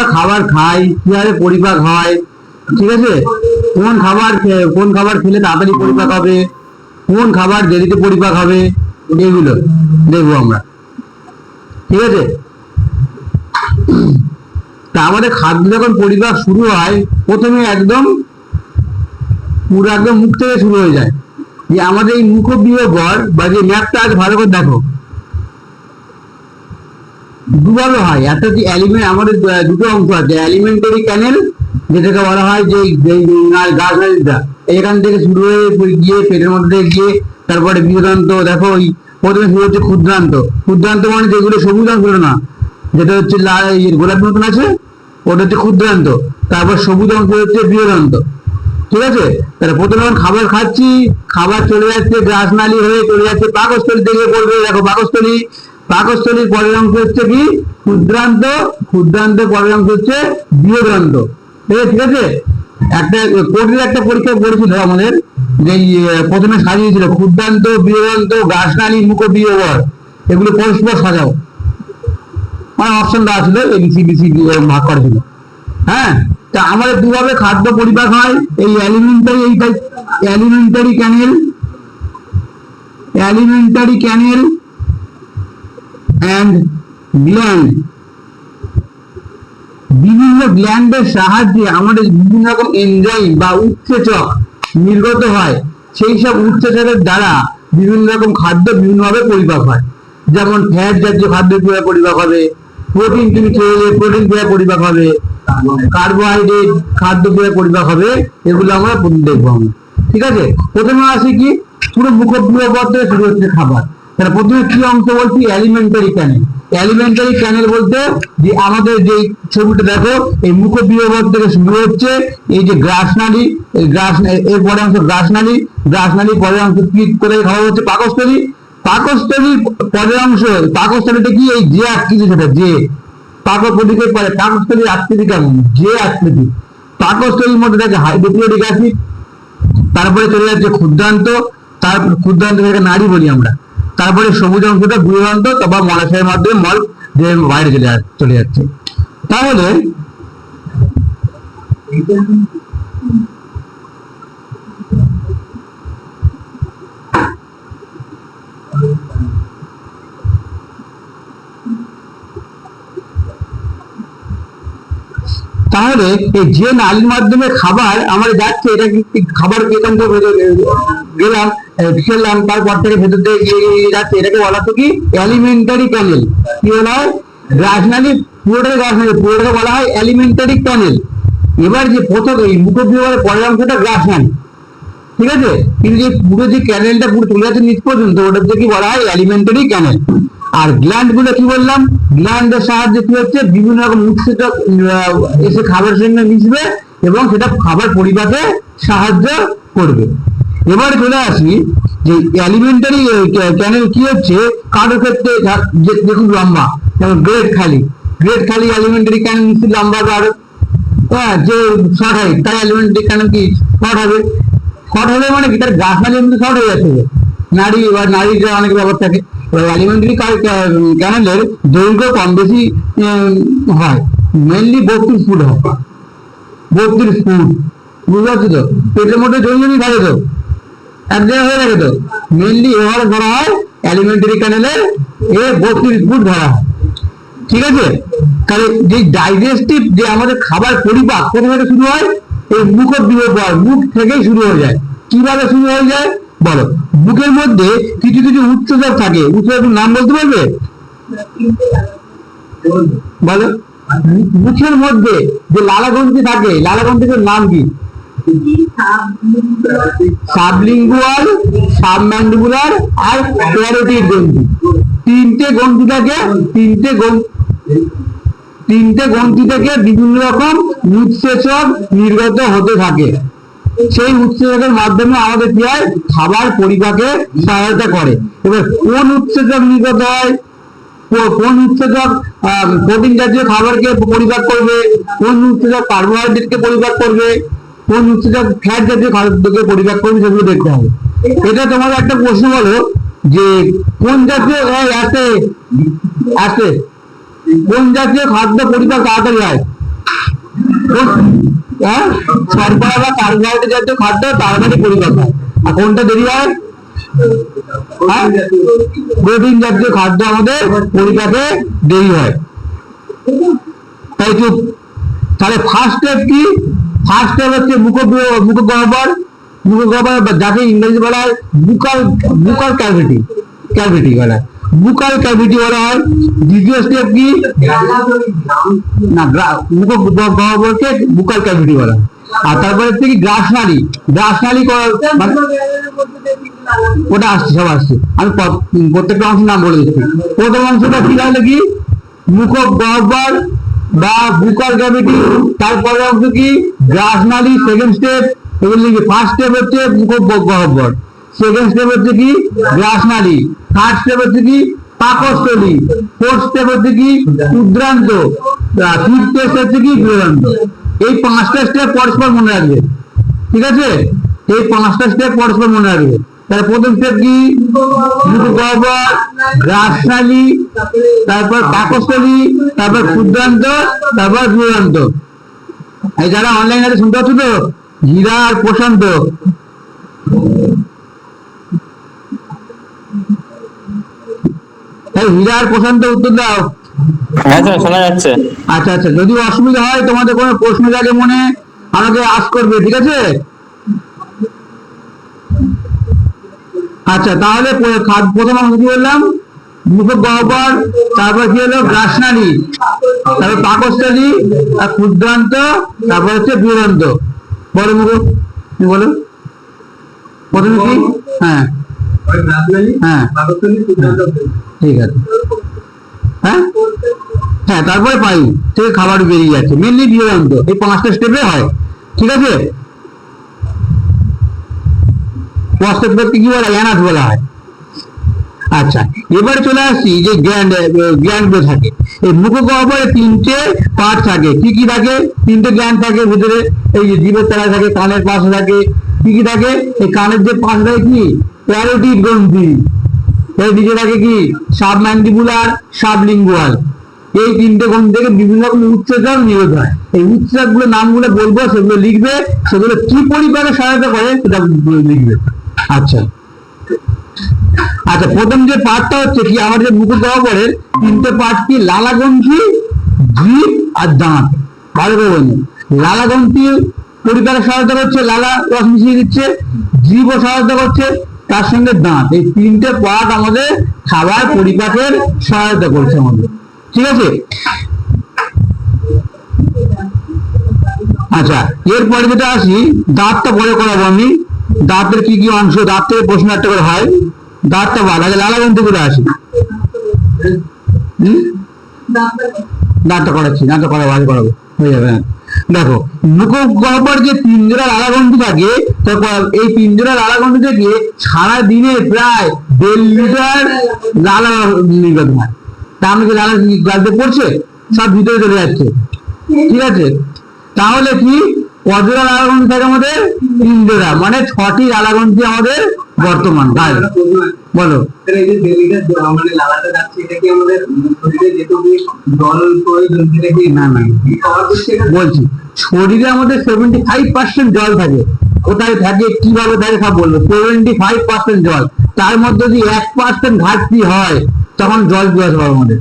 আমরা খাবার খাই, কিভাবে পরিপাক হয়, ঠিক আছে, কোন খাবার খেলে তাড়াতাড়ি পরিপাক হবে, কোন খাবার দেরিতে পরিপাক হবে, এগুলো দেখবো আমরা। ঠিক আছে, তা আমাদের খাদ্য যখন পরিপাক শুরু হয়, প্রথমে একদম পুরো একদম মুখ থেকে শুরু হয়ে যায়। যে আমাদের এই মুখবিহ্বর বা যে ম্যাপটা আজ ভালো করে দেখো, দুভাবে হয়। একটা হচ্ছে এলিমেন্ট, আমাদের দুটো অংশ আছে, এলিমেন্টারি ক্যানেল যেটাকে বলা হয় যে গাছ নালীটা এখান থেকে শুরু হয়ে গিয়ে পেটের মধ্যে গিয়ে তারপরে বৃহদান্ত। দেখো ওই প্রথমে শুরু হচ্ছে ক্ষুদ্রান্ত। ক্ষুদ্রান্ত মানে যেগুলো সবুজ অংশ না, যেটা হচ্ছে লাল গোলাপি মতন আছে, ওটা হচ্ছে ক্ষুদ্রান্ত। তারপর সবুজ অংশ হচ্ছে বৃহদান্ত। ঠিক আছে, তাহলে প্রথমে যখন খাবার খাচ্ছি, খাবার চলে যাচ্ছে গ্রাসনালী হয়ে চলে যাচ্ছে পাকস্থলী থেকে পড়বে। দেখো পাকস্থলী, পাকস্থলীর পরের অংশ হচ্ছে কি ক্ষুদ্রান্ত, ক্ষুদ্রান্তের পরের অংশ হচ্ছে বৃহদান্ত। ঠিক আছে, একটা কোর্টের একটা পরীক্ষা পড়েছিল আমাদের, যে প্রথমে সাজিয়েছিল ক্ষুদ্রান্ত, বৃহদান্ত, গ্রাসনালী, মুখবিহ্বর, এগুলো পরস্পর সাজাও, মানে অপশন দেওয়া ছিল, এবিসি এরকম ভাগ করা ছিল। হ্যাঁ, তা আমাদের দুভাবে খাদ্য পরিপাক হয়, এই এলিমেন্টারি ক্যানেল অ্যান্ড গ্ল্যান্ড। বিভিন্ন গ্ল্যান্ডের সাহায্যে আমাদের বিভিন্ন রকম এনজাইম বা উৎসেচক নির্গত হয়। সেই সব উৎসেচকের দ্বারা বিভিন্ন রকম খাদ্য বিভিন্নভাবে পরিপাক হয়। যেমন ফ্যাট জাতীয় খাদ্য কিভাবে পরিপাক হবে, প্রোটিন তুমি খেলে প্রোটিন কিভাবে পরিপাক হবে, কার্বোহাইড্রেট খাদ্য কিভাবে পরিপাক হবে, এগুলো আমরা দেখবো আমরা। ঠিক আছে, প্রথমে আসি কি পুরো মুখবিহ্বর থেকে শুরু হচ্ছে খাবার। তাহলে প্রথমে কি অংশ বলছি, এলিমেন্টারি ক্যানেল। এলিমেন্টারি ক্যানেল বলতে যে আমাদের যে ছবিটা দেখো, এই মুখবিহ্বর থেকে শুরু হচ্ছে এই যে গ্রাসনালী, এই এর পরের অংশ গ্রাসনালী, গ্রাসনালী পরের অংশ কি করে খাওয়া হচ্ছে পাকস্থলী, পাকস্থলীর পরের অংশ, পাকস্থলীটা কি এই যে আকৃতি, সেটা যে পাকস্থলীর পরে পাকস্থলীর আকৃতি কেমন, যে আকৃতি, পাকস্থলীর মধ্যে থাকে হাইড্রোক্লোরিক অ্যাসিড, তারপরে চলে যাচ্ছে ক্ষুদ্রান্ত, তারপর ক্ষুদ্রান্ত থেকে নাড়ি বলি আমরা, তারপরে সবুজ অংশটা বৃহদান্ত, তারপর মলাশয়ের মাধ্যমে মল দেহের বাইরে চলে যাচ্ছে। তাহলে তাহলে এই যে নালীর মাধ্যমে খাবার আমার যাচ্ছে, এটা খাবার এখান থেকে গেলাম, খেলাম, তারপর থেকে ভেতর থেকে যাচ্ছে, এটাকে বলা হতো কি এলিমেন্টারি ক্যানেল। কি বলা হয়, গ্রাসনালী, পুরোটাকে বলা হয় এলিমেন্টারি ক্যানেল। এবার যে প্রথম এই মুখবিহ্বরের পরের অংশটা গ্রাসনালী, ঠিক আছে, কিন্তু যে পুরো যে ক্যানেলটা পুরো চলে যাচ্ছে নিচ পর্যন্ত, ওটাকে কি বলা হয় এলিমেন্টারি ক্যানেল। আর গ্ল্যান্ড গুলো কি বললাম, গ্ল্যান্ডের সাহায্যে কি হচ্ছে বিভিন্ন রকম উৎসেচক এসে খাবারের সঙ্গে মিশবে এবং সেটা খাবার পরিপাকে সাহায্য করবে। এবার চলে আসি যে এলিমেন্টারি ক্যানেল কি হচ্ছে, কারোর ক্ষেত্রে দেখুন লম্বা, যেমন গ্রেট খালি এলিমেন্টারি ক্যানেল নিশ্চিত লম্বা, আরো হ্যাঁ, যে শর্ট হয় তাই এলিমেন্টারি ক্যানেল কি শর্ট হবে। শর্ট হবে মানে কি, তার গ্রাসনালী এমনি শর্ট হয়ে যাচ্ছে, নারী বা নারীর অনেক ব্যাপার থাকে। এলিমেন্টারি ক্যানেলের দৈর্ঘ্য কম বেশি হয়, মেনলি 32 ফুট হয়, 32 ফুট, বুঝতে পারছো তো, পেটের মধ্যে জমি থাকে তো, এক জায়গায় হয়ে থাকে তো, মেনলি এভাবে ধরা হয় এলিমেন্টারি ক্যানেলের 32 ফুট ধরা হয়। ঠিক আছে, তাহলে যে ডাইজেস্টিভ যে আমাদের খাবার পরিপাক কোথা থেকে শুরু হয়, এই মুখবিহ্বর, মুখ থেকেই শুরু হয়ে যায়। কিভাবে শুরু হয়ে যায় বলো, বুকের মধ্যে কিছু কিছু উৎসেচক থাকে, উৎসেচকের নাম বলতে পারবে বলো, মুখের মধ্যে যে লালাগ্রন্থি থাকে, লালাগ্রন্থির নাম কি, সাবলিঙ্গুয়াল, সাবম্যান্ডিবুলার আর প্যারোটিড গ্রন্থি। তিনটে গ্রন্থি থেকে বিভিন্ন রকম উৎসেচক নির্গত হতে থাকে। সেই উৎসেচকের মাধ্যমে আমাদের কি হয়, খাবার পরিপাকে সহায়তা করে। এবার কোন উৎসেচক নির্গত হয়, কোন উৎসেচক প্রোটিন জাতীয় খাবারকে পরিপাক করবে, কোন উৎসেচক কার্বোহাইড্রেটকে পরিপাক করবে, কোন উৎসেচক ফ্যাট জাতীয় খাদ্যকে পরিপাক করবে, সেগুলো দেখতে হবে। এটা তোমাদের একটা প্রশ্ন বলো যে কোন জাতীয় আছে কোন জাতীয় খাদ্য পরিপাক তাড়াতাড়ি হয়, হ্যাঁ, শর্করা বা কার্বোহাইড্রেট জাতীয় খাদ্য তাড়াতাড়ি পরিপাক হয়। আর কোনটা দেরি হয়? প্রোটিন জাতীয় খাদ্য আমাদের পরিপাকে দেরি হয়। তাই চুপ। তাহলে ফার্স্ট স্টেপ কি? ফার্স্ট স্টেপ হচ্ছে মুখগহ্বর। মুখগহ্বর যাকে ইংরেজি বলা হয় বুকাল ক্যাভিটি, ক্যাভিটি বলা হয়, বুকাল ক্যাভিটি বলা হয়। দ্বিতীয় স্টেপ কি? না, মুখগহ্বরকে বুকাল ক্যাভিটি বলা হয়। আর তারপরে হচ্ছে কি গ্রাসনালী। গ্রাসনালী ওটা আসছে, সব আসছে, আমি প্রত্যেকটা অংশের নাম বলে দিচ্ছি। প্রথম অংশটা কি তাহলে কি? মুখগহ্বর বা বুকাল ক্যাভিটি। তারপরে অংশ কি? গ্রাসনালী। সেকেন্ড স্টেপ এগুলো লিখি। ফার্স্ট স্টেপ হচ্ছে মুখগহ্বর, সেকেন্ড স্টেপ হচ্ছে কি? গ্রাসনালী, থার্ড স্টেপ হচ্ছে কি? পাকস্থলী, ফোর্থ স্টেপ হচ্ছে কি? ক্ষুদ্রান্ত, ফিফথ স্টেপ হচ্ছে কি? বৃহদান্ত। এই পাঁচটা স্টেপ পরস্পর মনে রাখবে, ঠিক আছে? এই পাঁচটা স্টেপ পরস্পর মনে রাখবে। তাহলে প্রথম স্টেপ কি? মুখগহ্বর, গ্রাসনালী, তারপর পাকস্থলী, তারপর ক্ষুদ্রান্ত, তারপর বৃহদান্ত। এই যারা অনলাইন আছে শুনতে পাচ্ছ তো? হীরা আর প্রশান্ত, হীরা আর প্রশান্ত উত্তর দাও। হ্যাঁ স্যার, শোনা যাচ্ছে। আচ্ছা আচ্ছা, যদি অসুবিধা হয় তোমাদের কোনো প্রশ্ন থাকে মনে, আমাকে আস্ক করবে, ঠিক আছে? আচ্ছা, তাহলে প্রথম অংশ কি বললাম? মুখগহ্বর, তারপর কি হলো? গ্রাসনালী, তারপর পাকস্থলী, আর ক্ষুদ্রান্ত, তারপর হচ্ছে বৃহদান্ত। বলো মুখ, তুমি বলো প্রথমে কি? হ্যাঁ হ্যাঁ, ঠিক আছে। হ্যাঁ হ্যাঁ, তারপরে পায়ু থেকে খাবার বেরিয়ে যাচ্ছে, মেনলি বৃহদান্ত। এই পাঁচটা স্টেপে হয়, ঠিক আছে? প্রস্টেপকে কি বলা হয়? অ্যানাস বলা হয়। আচ্ছা, এবারে চলে আসছি যে গ্ল্যান্ড গুলো থাকে। এই মুখগহ্বরে তিনটে পার্ট থাকে। কি কি থাকে? তিনটে গ্ল্যান্ড থাকে ভিতরে। এই যে জিভের তলায় থাকে, কানের পাশে থাকে। কি কি থাকে? এই কানের যে পাশে থাকে কি? প্যারোটিড গ্রন্থি। এর নিচে থাকে কি? Submandibular, sublingual. এই তিনটে গ্রন্থি থেকে বিভিন্ন রকম উচ্চচাপ নিরোধ হয়। এই উচ্চচাপ গুলো নামগুলো বলবো, সেগুলো লিখবে। সেগুলো কি পরিপাকে সহায়তা করে সেটা লিখবে। আচ্ছা আচ্ছা, প্রথম যে পার্টটা হচ্ছে কি? আমাদের মুখগহ্বরের তিনটে পার্ট কি? লালাগ্রন্থি, জিভ আর দাঁত। ভালো করে বলুন। লালাগ্রন্থি পরিপাকে সহায়তা করছে, লালা রস মিশিয়ে দিচ্ছে। জিভও সহায়তা করছে, তার সঙ্গে দাঁত। এই তিনটে পার্ট আমাদের খাবার পরিপাকের সহায়তা করছে আমাদের, ঠিক আছে? আচ্ছা, এরপরে যেটা আসি, দাঁতটা পরে করাবো আমি। দাঁতের কি কি অংশ, দাঁত থেকে প্রশ্ন একটা করে হয়। দাঁতটা বাদ, আগে লালাগ্রন্থি করে আসি। দাঁতটা করাচ্ছি, দাঁতটা করাবো, আগে করাবো, হয়ে যাবে। হ্যাঁ, দেখো, মুখগহ্বর যে তিনজোড়া লালাগ্রন্থি থাকে, তারপর এই তিনজোড়া লালাগ্রন্থি থেকে সারা দিনে প্রায় 1.5 লিটার লালা নির্গত হয়। তা আমি কি লালা গালতে পড়ছে? সব ভিতরে চলে যাচ্ছে, ঠিক আছে? তাহলে কি কজোড়া লালাগ্রন্থি থাকে আমাদের? 3 জোড়া, মানে 6টি লালাগ্রন্থি আমাদের বর্তমান গায়ে। বলো, না না বলছি, শরীরে আমাদের 75% জল থাকে। কোথায় থাকে, কিভাবে থাকে সব বলবো। 75% জল, তার মধ্যে যদি 1% ঘাটতি হয়, তখন জল পিপাসা হবে আমাদের,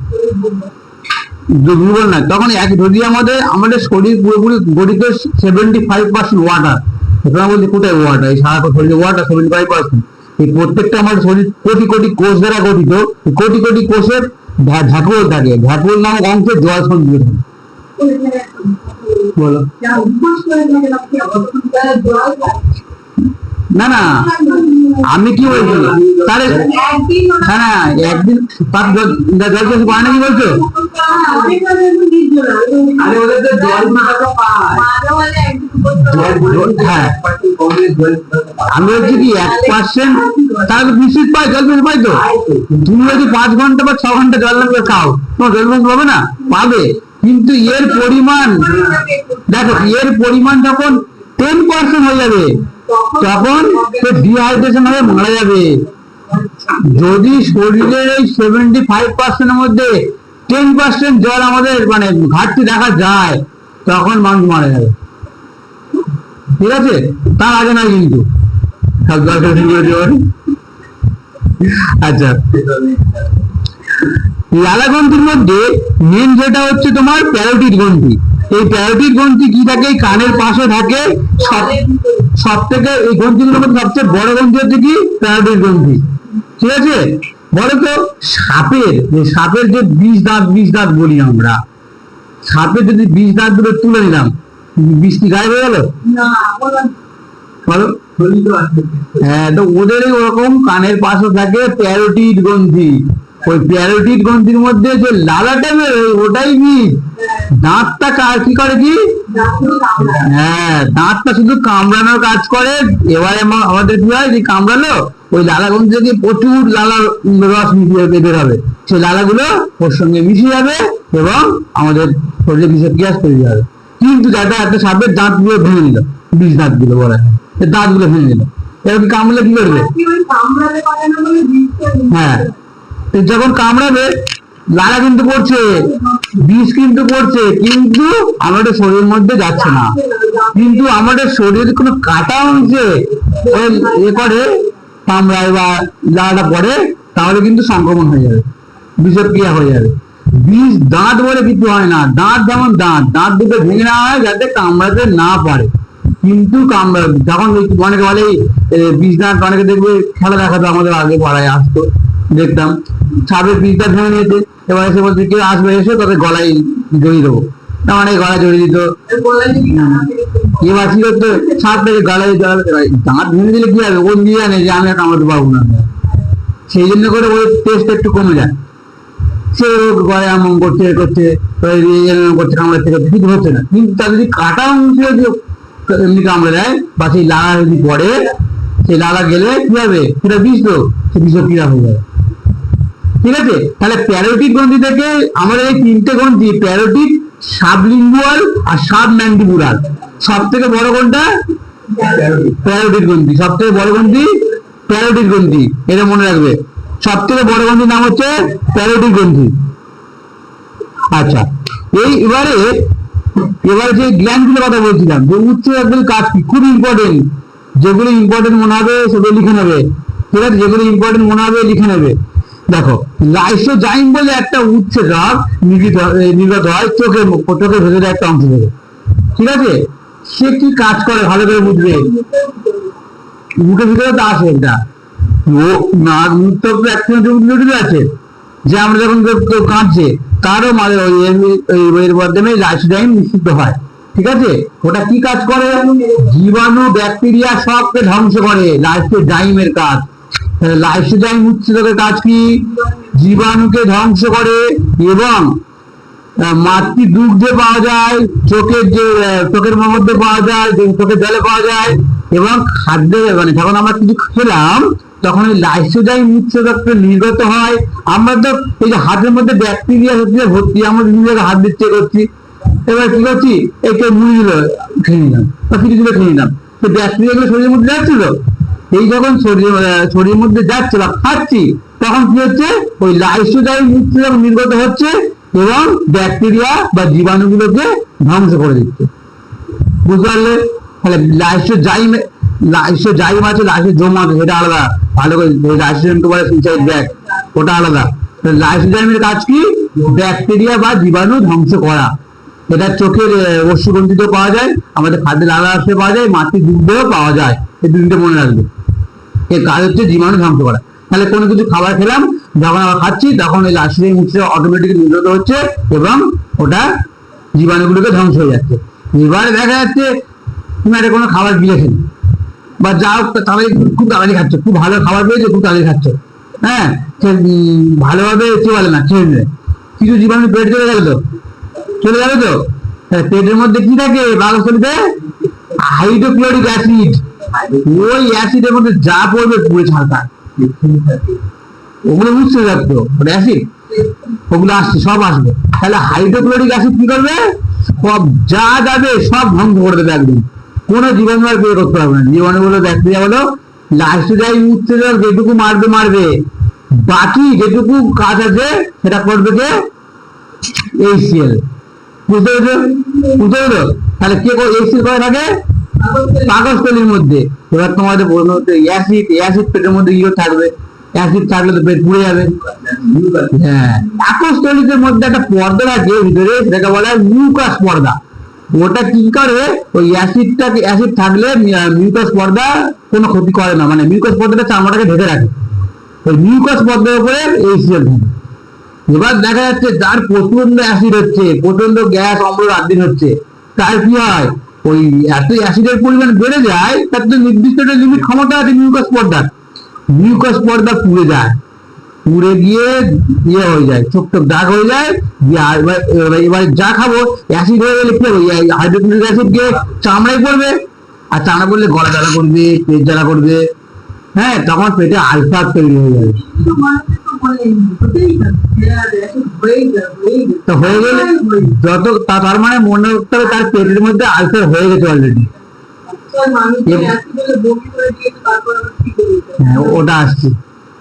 দুর্বল না। তখন যদি আমাদের শরীর পুরোপুরি গঠিত 75% ওয়াটার। তোমরা বলছি কোথায় ওয়াটার? এই সারা শরীরে ওয়াটার 75%। এই প্রত্যেকটা আমাদের শরীর কোটি কোটি কোষ দ্বারা গঠিত। কোটি কোটি কোষের ঝাঁকুল থাকে, ঝাঁকুল নামক অংশে জল সঞ্চিত থাকে। বলো, না না আমি কি বলছি? তাহলে হ্যাঁ না, একদিন জল চাষ পায় না, কি বলছো? হ্যাঁ, আমি বলছি কি 1% তাহলে নিশ্চিত পাই, জল পেশে পাই তো। তুমি যদি 5 ঘন্টা বা 6 ঘন্টা জল লাগবে খাও, তোমার জল পেশে পাবে না? পাবে, কিন্তু এর পরিমাণ দেখো, এর পরিমাণ যখন 10% হয়ে যাবে, তখন সে ডিহাইড্রেশন হয়ে মারা যাবে। যদি শরীরের এই 75% এর মধ্যে 10% জল আমাদের মানে ঘাটতি দেখা যায়, তখন মানুষ মারা যাবে, ঠিক আছে? তার আগে নয় কিন্তু, সব দরকার শুরু করে দেওয়ার। আচ্ছা, লালা গ্রন্থির মধ্যে মেন যেটা হচ্ছে তোমার প্যারোটিড গ্রন্থি। এই প্যারোটিড গ্রন্থি কি থাকে? এই কানের পাশে থাকে। সব থেকে এই গ্রন্থিগুলোর মধ্যে সবচেয়ে বড় গ্রন্থি হচ্ছে কি? প্যারোটিড গ্রন্থি, ঠিক আছে? বলো তো, সাপের যে বিষ দাঁত বলি আমরা, সাপের যদি বিষ দাঁত গুলো তুলে নিলাম, বিষ কি গায়েব হয়ে গেল? বলো। হ্যাঁ, তো ওদের ওরকম কানের পাশে থাকে প্যারোটিড গ্রন্থি। ওই প্যারোটিড গ্রন্থির মধ্যে যে লালাটা বেরোয় ওটাই বিষ। দাঁতটা কি করে? কি, হ্যাঁ, দাঁতটা শুধু কামড়ানোর কাজ করে। এবারে আমাদের কি হয়, যে কামড়ালো ওই লালা গ্রন্থি থেকে প্রচুর লালার রস মিশিয়ে বের হবে, সেই লালাগুলো ওর সঙ্গে মিশে যাবে এবং আমাদের শরীরে বিষক্রিয়া তৈরি হবে। কিন্তু যাটা একটা সাপের দাঁত গুলো ভেঙে নিল, বিষ দাঁত গুলো বলা হয়, দাঁত গুলো ভেঙে নিল, এবার কামড়ালে কি করবে? হ্যাঁ, যখন কামড়াবে লালা কিন্তু পড়ছে, বিষ কিন্তু পড়ছে, কিন্তু আমাদের শরীরের মধ্যে যাচ্ছে না। কিন্তু আমাদের শরীরের কোনো কাটা অংশে এ করে কামড়ায় বা লালাটা পড়ে, তাহলে কিন্তু সংক্রমণ হয়ে যাবে, বিষক্রিয়া হয়ে যাবে। বিষ দাঁত বলে কিছু হয় না। দাঁত যেমন দাঁত দুটো ভেঙে নেওয়া হয় যাতে কামড়াতে না পারে, কিন্তু যখন অনেকে বলে বিষ দাঁত, অনেকে দেখবে খেলা দেখাতো, আমাদের আগে পাড়ায় আসতো, দেখতাম সাপের বিষ দাঁত ভেঙে নিয়েছে, এবার এসে বলছে কেউ আসবে, এসে তাদের গলায় জড়িয়ে দেবো, তার মানে গলায় জড়িয়ে দিত। এবার কি করতো, সাপ থেকে গলায় দাঁত ভেঙে দিলে কি হবে, ওর দিয়ে জানে যে আমি আর কামড়াতে পারবো না, সেই জন্য করে ওর টেস্ট একটু কমে যায়। সে গলায় এমন করছে করছে কামড়াচ্ছে, কিছু হচ্ছে না। কিন্তু তার যদি কাটা অংশ এমনি কামড়ে দেয় বা সেই লালা যদি পড়ে, সেই লালা গেলে কি হবে, সেটা বিষ, তো সে বিষক্রিয়া হয়ে যাবে, ঠিক আছে? তাহলে প্যারোটিড গ্রন্থি থেকে আমাদের এই তিনটে গ্রন্থি, প্যারোটিড, সাবলিঙ্গুয়াল আর সাবম্যান্ডিবুলার। সব থেকে বড় কোনটা? প্যারোটিড গ্রন্থি। সব থেকে বড় গ্রন্থি প্যারোটিড গ্রন্থি, এটা মনে রাখবে। সব থেকে বড় গ্রন্থির নাম হচ্ছে প্যারোটিড গ্রন্থি। আচ্ছা, এবারে যে গ্ল্যান্ডগুলোর কথা বলছিলাম, যে উচ্চ রক্তের কাজ কি, খুব ইম্পর্টেন্ট। যেগুলো ইম্পর্টেন্ট মনে হবে সেগুলো লিখে নেবে, ঠিক আছে? যেগুলো ইম্পর্টেন্ট মনে হবে লিখে নেবে। দেখো, লাইসোজাইম বলে একটা উচ্ছের রস নির্গত হয় চোখের ভেতরে একটা অংশ থেকে, ঠিক আছে? সে কি কাজ করে ভালো করে বুঝবে। মুখের ভিতরে তো আসে এটা, ও নাক মুখ তো একসঙ্গে আছে, যে আমরা যখন কেউ কাঁদছে তারও এর মাধ্যমে লাইসোজাইম নিষিদ্ধ হয়, ঠিক আছে? ওটা কি কাজ করে? জীবাণু, ব্যাকটেরিয়া সবকে ধ্বংস করে, লাইসোজাইমের কাজ। লাইসোজাইম উচ্ছেদকের কাজ কি? জীবাণুকে ধ্বংস করে এবং মাতৃ দুগ্ধে পাওয়া যায়, চোখের মধ্যে পাওয়া যায়, চোখের জলে পাওয়া যায়, এবং খাদ্যে, মানে যখন আমরা কিছু খেলাম তখন ওই লাইসোজাইম উচ্ছেদকটা নির্গত হয়। আমরা তো এই যে হাতের মধ্যে ব্যাকটেরিয়া ভর্তি, আমরা বিভিন্ন জায়গায় হাত দিচ্ছে করছি, এবার কি করছি, একটু মুড়ি দিল খেয়ে নিলাম বা কিছু দিলে খেয়ে নিলাম, তো ব্যাকটেরিয়া গুলো শরীরের মধ্যে যাচ্ছিল। এই যখন শরীরের মধ্যে যাচ্ছে বা খাচ্ছি, তখন কি হচ্ছে, ওই লাইসোজাইম উচ্ছেদক নির্গত হচ্ছে এবং ব্যাকটেরিয়া বা জীবাণুগুলোকে ধ্বংস করে দিচ্ছে, বুঝতে পারলে? তাহলে লাইসোজাইম আছে, লাইসোজোম আছে, সেটা আলাদা। ভালো করে লাইসোজোমকে বলে সুইসাইড ব্যাগ, ওটা আলাদা। লাইসোজাইমের কাজ কি? ব্যাকটেরিয়া বা জীবাণু ধ্বংস করা। এটা চোখের অশ্বগ্রন্থিতে পাওয়া যায়, আমাদের খাদ্যে লালা আসতে পাওয়া যায়, মাতৃ দুগ্ধেও পাওয়া যায়। এই দুটো মনে রাখবে, এর কাজ হচ্ছে জীবাণু ধ্বংস করা। তাহলে কোনো কিছু খাবার খেলাম, যখন আমরা খাচ্ছি তখন ওই লাইসোজাইম উচ্ছেদ অটোমেটিক নির্গত হচ্ছে এবং ওটা জীবাণুগুলোকে ধ্বংস হয়ে যাচ্ছে। এবারে দেখা যাচ্ছে তুমি একটা কোনো খাবার গিয়েছেন বা যাও, তাহলে খুব তাড়াতাড়ি খাচ্ছ, খুব ভালো খাবার পেয়েছো, খুব তাড়াতাড়ি খাচ্ছ, হ্যাঁ, ভালোভাবে কি বলে না, খেয়ে নেবে, কিছু জীবাণু পেট চলে গেল, তো চলে যাবে তো। পেটের মধ্যে কি থাকে বাকস্থলীতে? Hydrochloric acid. ওই অ্যাসিডের মধ্যে যা পড়বে পুরো ছাড়কা, ওগুলো বুঝতে থাকতো, অ্যাসিড ওগুলো আসছে, সব আসবে। তাহলে হাইড্রোক্লোরিক অ্যাসিড কি করবে? সব যা যাবে সব ধ্বংস করে দেবে একদম, কোনো জীবাণু আর বের করতে পারবে না। জীবাণুগুলো, ব্যাকটেরিয়া হলো লাইসোজাইম উচ্ছেদক যেটুকু মারবে, বাকি যেটুকু কাজ আছে সেটা করবে কে? HCl। বুঝতে পেরেছো? বুঝতে পেরেছো? তাহলে কে এসিড করে থাকে? পাকস্থলীর মধ্যে। এবার তোমাদের বলবো অ্যাসিড, অ্যাসিড পেটের মধ্যে ইয়ে থাকবে, অ্যাসিড থাকলে তো পেট পুড়ে যাবে। হ্যাঁ, পাকস্থলীর মধ্যে একটা পর্দা আছে ভিতরে, সেটাকে বলা হয় মিউকাস পর্দা। ওটা কি করে, ওই অ্যাসিডটাকে, অ্যাসিড থাকলে মিউকাস পর্দা কোনো ক্ষতি করে না, মানে মিউকাস পর্দাটা চামড়াটাকে ঢেকে রাখে। ওই মিউকাস পর্দার উপরে এই সিএল থাকে। এবার দেখা যাচ্ছে যার প্রচন্ড অ্যাসিড হচ্ছে, প্রচন্ড গ্যাস অম্ল রাত্রির হচ্ছে, তার কি হয়, ওই এত অ্যাসিডের পরিমাণ বেড়ে যায়, তার তো নির্দিষ্ট একটা লিমিট ক্ষমতা আছে মিউকাস পর্দার। মিউকাস পর্দা পুড়ে যায়, পুড়ে গিয়ে ইয়ে হয়ে যায়, চোখ টোক দাগ হয়ে যায়। এবার যা খাবো, অ্যাসিড হয়ে গেলে কি হবে, হাইড্রোক্লোরিক অ্যাসিড গিয়ে চামড়ায় পড়বে, আর চামড়া পড়লে গলা জ্বালা করবে, পেট জ্বালা করবে। হ্যাঁ, তখন পেটে আলসার তৈরি হয়ে যাবে। তো হয়ে গেলে যত তার মানে মনে করতে হবে তার পেটের মধ্যে আলসার হয়ে গেছে অলরেডি। হ্যাঁ, ওটা আসছে,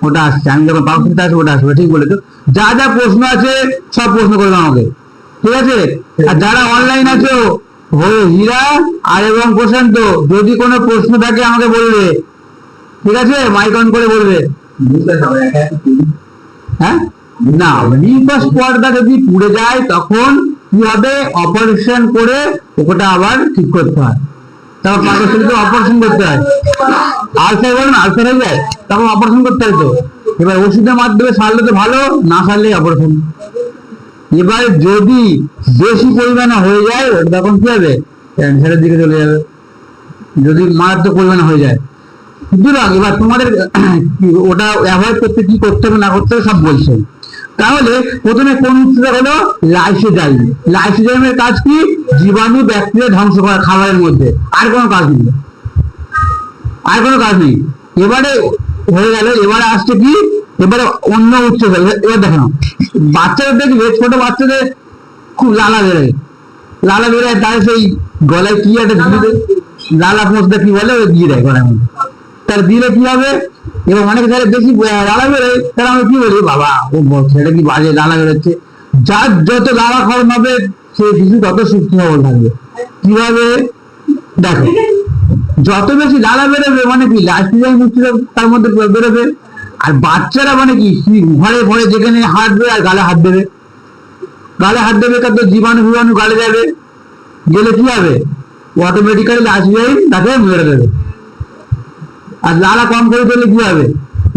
ওটা আসছে, আমি যখন পাউসিতে আসবো ওটা আসবে। ঠিক বলেছো। যা যা প্রশ্ন আছে সব প্রশ্ন করবে আমাকে, ঠিক আছে? আর যারা অনলাইন আছো, হীরা আর এবং প্রশান্ত, যদি কোনো প্রশ্ন থাকে আমাকে বলবে, ঠিক আছে? মাইক অন করে বলবে। হ্যাঁ, না, মিউকাস পর্দা যদি পুড়ে যায় তখন কি হবে, অপারেশন করে ওটা আবার ঠিক করতে হয়। তারপর পাকস্থলীতে অপারেশন করতে হয়। আলসার বলেন, আলসার হয়ে যায়, তখন অপারেশন করতে হয়। তো এবার ওষুধের মাধ্যমে সারলে তো ভালো, না সারলে অপারেশন। এবার যদি বেশি পরিমাণে হয়ে যায়, তখন কি হবে, ক্যান্সারের দিকে চলে যাবে, যদি মারাত্মক পরিমাণে হয়ে যায়। সুতরাং এবার তোমাদের ওটা অ্যাভয়েড করতে কি করতে হবে না করতে হবে সব বলছে। তাহলে প্রথমে কোন উৎসেচক হলো? লাইসোজাইম। লাইসোজাইমের কাজ কি? জীবাণু ব্যাকটেরিয়া ধ্বংস করা খাবারের মধ্যে, আর কোনো কাজ নেই, আর কোনো কাজ নেই। এবারে হয়ে গেল, এবারে আসছে কি, এবারে অন্য উৎসেচক। এবার দেখো, বাচ্চাদের দেখবে, ছোট বাচ্চাদের খুব লালা বেরোয়, লালা বেরোয়, তার সেই গলায় কি একটা লালা পোঁছতে কি বলে, ওই দিয়ে দেয় গলার মধ্যে। তার দিলে কি হবে, এবং অনেক যারা বেশি লালা বেরোয় তারা আমি কি বলি, বাবা ও ছেলে কি বাজে লালা বেরোচ্ছে। যার যত লালা খরণ হবে সে শিশু তত সুস্থ সবল থাকবে। কিভাবে? দেখো, যত বেশি লালা বেরোবে মানে কি, লাইসোজাইম উৎসেচক তার মধ্যে বেরোবে। আর বাচ্চারা মানে কি, ঘরে ঘরে যেখানে হাঁটবে আর গালে হাত দেবে, গালে হাত দেবে, তার তো জীবাণু জীবাণু গালে যাবে, গেলে কি হবে, অটোমেটিক্যালি লাইসোজাইম তাকে মেরে দেবে। আর লালা কম করে দিলে কি হবে,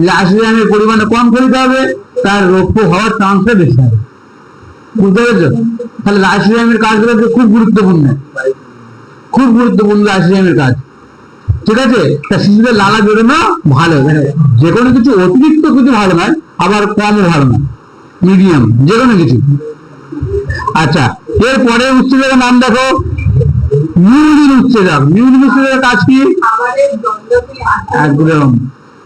লাইসোজাইমের পরিমাণে কম করে দিতে হবে, তার রোগ হওয়ার চান্সটা বেশি হবে। বুঝতে পেরেছো? তাহলে লাইসোজাইমের কাজগুলো খুব গুরুত্বপূর্ণ, খুব গুরুত্বপূর্ণ লাইসোজাইমের কাজ। ঠিক আছে? তা শিশুদের লালা বেরোনো ভালো, যে কোনো কিছু অতিরিক্ত কিছু ভালো নয়, আবার কমও ভালো নয়, মিডিয়াম যে কোনো কিছু। আচ্ছা, এরপরে উচ্চেজকের নাম দেখো, মিউরিন উচ্চেজক। মিউরিন উচ্চেজকের কাজ কি? একদম,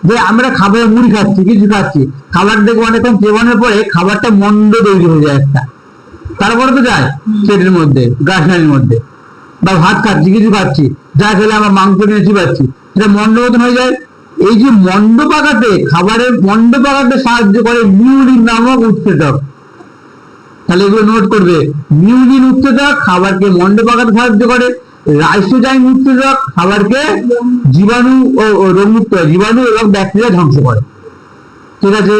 যে আমরা খাবারে মুড়ি খাচ্ছি, কিছু খাচ্ছি, খাবার দেখবো অনেকক্ষণ চেবানোর পরে খাবারটা মন্দ তৈরি হয়ে যায় একটা, তারপরে তো যায় পেটের মধ্যে, গাছনালির মধ্যে। বা ভাত খাচ্ছি, কিছু খাচ্ছি, যা খেলে আমরা মাংস নিয়ে চিবাচ্ছি, সেটা মন্দ মতন হয়ে যায়। এই যে মন্দ পাকাতে, খাবারের মন্দ পাকাতে সাহায্য করে মিউরিন নামক উচ্চেজক। তাহলে এগুলো নোট করবে, মিউরিন উচ্চেজক খাবারকে মন্দ পাকাতে সাহায্য করে, লাইসোজাইম উচ্চেজক খাবারকে জীবাণু ও রোগমুক্ত, জীবাণু এবং ব্যাকটেরিয়া ধ্বংস করে। ঠিক আছে?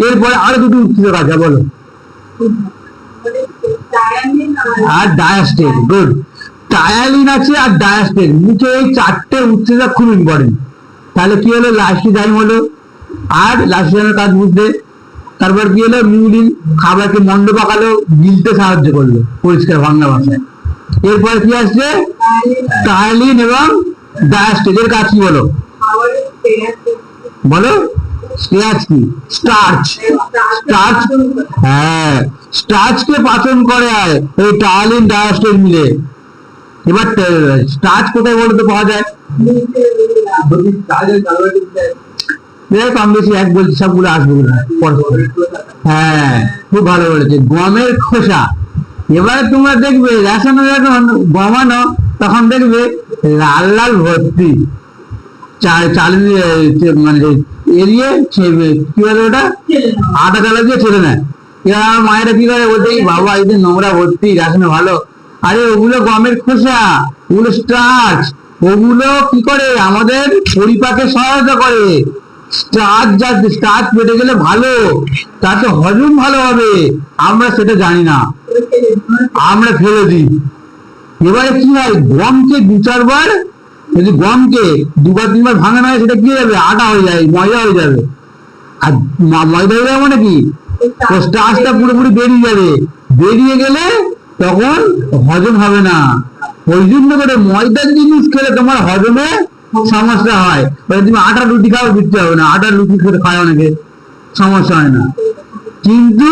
এরপরে আরো দুটো উচ্চেজক আছে, বলো। আর ডায়াস্টেট, গুড। টায়ালিন আছে আর ডায়াস্টেট, মুখে এই চারটে উচ্চেজক খুব ইম্পর্টেন্ট। তাহলে কি হলো, লাইসোজাইম হলো, আর লাইসোজাইমের কাজ বুঝতে। তারপর কি হলো, মিউরিন খাবারকে মন্দ পাকালো, গিলতে সাহায্য করলো পরিষ্কার বাংলা ভাষায়। এরপর কি আসছে, টায়ালিন এবং ডায়াস্টেট। এর কাজ কি বলো, বলো। স্টার্চ কি? স্টার্চ, স্টার্চ, হ্যাঁ, স্টার্চকে পাচন করে আর এই টায়ালিন ডায়াস্টেট মিলে। এবার স্টার্চ কোথায় বলতে পাওয়া যায়? কম বেশি এক বলছি, সবগুলো আসবে। হ্যাঁ, খুব ভালো বলেছে, গমের খোসা। এবারে তোমরা দেখবে রেশন যখন গমানো, তখন দেখবে লাল লাল ভর্তি চাল, মানে এরিয়ে কি বলে ওটা, আটা চালা দিয়ে ছেড়ে নেয়, এবার আমার মায়েরা কি করে বলতে, বাবা এই যে নোংরা ভর্তি রাখলে ভালো, আরে ওগুলো গমের খোসা, ওগুলো স্টার্চ, ওগুলো কি করে আমাদের পরিপাকে সহায়তা করে। স্টার্চ পেটে গেলে ভালো, তাতে হজম ভালো হবে, আমরা সেটা জানি না, আমরা ফেলে দিই। এবারে কি হয়, গমকে 2-4 বার, যদি গমকে 2-3 বার ভাঙানো হয়, সেটা কি হয়ে যাবে, আটা হয়ে যায়, ময়দা হয়ে যাবে। আর ময়দা হয়ে যাবে মানে কি, তো স্টার্চটা পুরোপুরি বেরিয়ে যাবে, বেরিয়ে গেলে তখন হজম হবে না। ওই জন্য করে ময়দার জিনিস খেলে তোমার হজমে সমস্যা হয়। তুমি আটা রুটি খাও, বুঝতে হবে না, আটার রুটি খেতে খায় অনেকে, সমস্যা হয় না। কিন্তু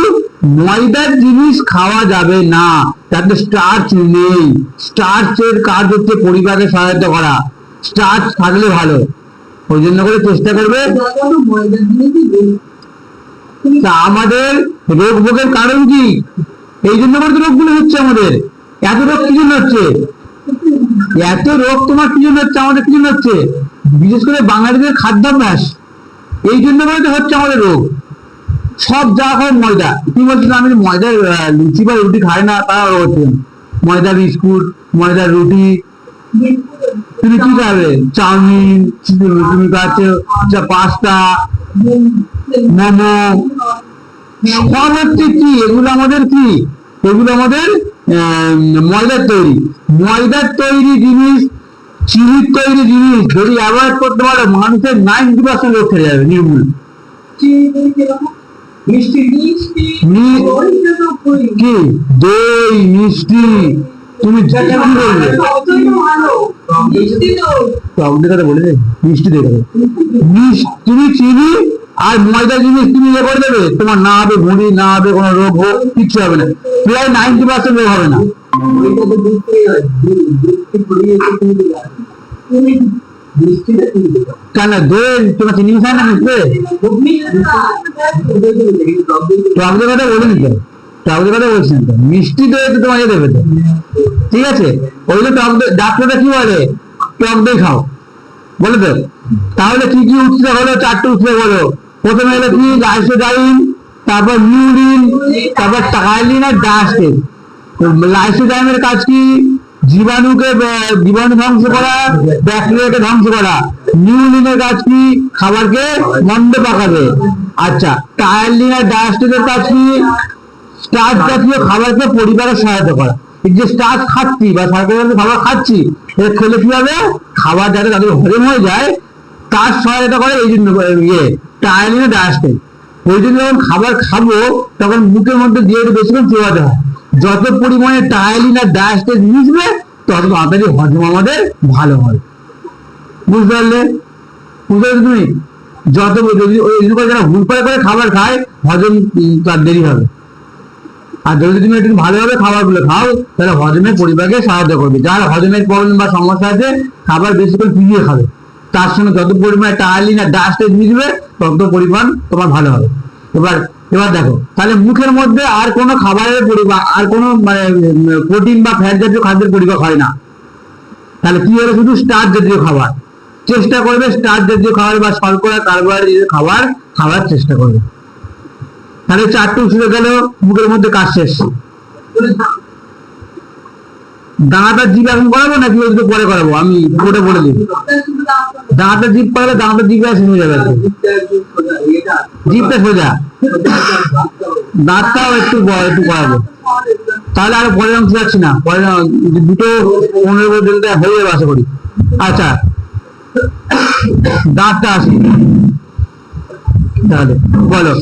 ময়দার জিনিস খাওয়া যাবে না, তাতে স্টার্চ নেই। স্টার্চের কাজ হচ্ছে পরিপাকে সহায়তা করা, স্টার্চ থাকলে ভালো। ওই জন্য করে চেষ্টা করবে। তা আমাদের রোগ ভোগের কারণ কি, এই জন্য করে তো রোগগুলো হচ্ছে আমাদের। এত রোগ কি জন্য হচ্ছে, এত রোগ তোমার কি জন্য হচ্ছে, আমাদের কি জন্য হচ্ছে, বিশেষ করে বাঙালিদের খাদ্যাভ্যাস, এই জন্য করে তো হচ্ছে আমাদের রোগ। সব যা হয় ময়দা, কি বলছিল, আমি ময়দার লুচি বা রুটি খাই না, তা হচ্ছে ময়দা বিস্কুট, ময়দার রুটি। তুমি কি খাবে, চাউমিন, তুমি খাচ্ছ পাস্তা, মোমো, সব হচ্ছে কি, এগুলো আমাদের কি, এগুলো আমাদের ময়দার তৈরি। ময়দার তৈরি জিনিস, চিনির তৈরি জিনিস যদি অ্যাভয়েড করতে পারো, মানুষের 90% রোগ সেরে যাবে, নির্মূল। কি দই মিষ্টি, তুমি কি বলবে, কথা বলে মিষ্টি দিয়ে দেবে, তুমি চিনি আর ময়দা জিনিস তুমি ইয়ে করে দেবে, তোমার না হবে ভুঁড়ি, না হবে কোনো রোগ, কিচ্ছু হবে না, প্রায় 90% রোগ হবে না। কেন দই, তোমার চিনি মিশায় না মিশবে, টকদের কথা বলিনি তো, টকদের কথা বলছেন তো, মিষ্টি দই তো তোমাকে দেবে তো, ঠিক আছে। ওইগুলো টক দই, ডাক্তাররা কি বলে, টক দই খাও বলে তো। তাহলে কি কি উৎসেচক হলো, 4টে উৎসেচক হলো। প্রথমে হলো কি, লাইসোজাইম, তারপর মিউরিন, তারপর টাইলিন আর ডায়াস্টেজ। লাইসোজাইমের কাজ কি, জীবাণু ধ্বংস করা, ব্যাকটেরিয়াকে ধ্বংস করা। মিউরিনের কাজ কি, খাবারকে মন্দ পাকাবে। আচ্ছা, টাইলিন আর ডায়াস্টেজের কাজ কি, স্টার্চ জাতীয় খাবারকে পরিবারের সহায়তা করা। এই যে স্টার্চ খাচ্ছি বা সরকারি খাবার খাচ্ছি, এটা খেলে কি হবে, খাবার যাতে তাদের হজম হয়ে যায় তার সহায়তা করে। এই জন্য টাইলিন আর ডায়াস্টেজ। ওই জন্য যখন খাবার খাবো তখন মুখের মধ্যে দিয়ে একটু বেশিক্ষণ চেবাতে হয়। যত পরিমাণে টাইলিন আর ডায়াস্টেজ মিশবে তত তাড়াতাড়ি হজম আমাদের ভালো হয়। বুঝতে পারলে, বুঝতে পারলে তুমি, যত যদি যারা ভুল করে খাবার খায়, হজম তার দেরি হবে। আর যদি তুমি একটু ভালোভাবে খাবারগুলো খাও, তাহলে হজমের পরিবারকে সাহায্য করবে। যার হজমের প্রবলেম বা সমস্যা আছে, খাবার বেশি করে ফিরিয়ে খাবে, তার সঙ্গে যত পরিমাণে টাইলিন আর ডায়াস্টেজ মিশবে তত পরিমাণ তোমার ভালো হবে। এবার দেখো, তাহলে মুখের মধ্যে আর কোনো খাবারের পরিমাণ, আর কোনো মানে প্রোটিন বা ফ্যাট জাতীয় খাদ্যের পরিমাণ হয় না। তাহলে কি হলো, শুধু স্টার্চ জাতীয় খাবার চেষ্টা করবে, স্টার্চ জাতীয় খাবার বা শর্করা কার্বোহাইড্রেট খাবার খাওয়ার চেষ্টা করবে। তাহলে 4টে উৎসেচক গেল, মুখের মধ্যে কাজ শেষ। দাঁড়াটা জিভ এখন করাবো নাকি ওই পরে করাবো, আমি ওটা বলে দিই। দাঁড়াটা জিভ করালে দাঁড়াটা জিভ শেষ হয়ে যাবে, জিভটা সোজা, দাঁতটাও একটু করাবো। তাহলে আর পরের অংশ যাচ্ছি না, পরের 2:15 দিনটা হয়ে যাবে আশা করি। আচ্ছা, দাঁতটা আসি তাহলে, বলো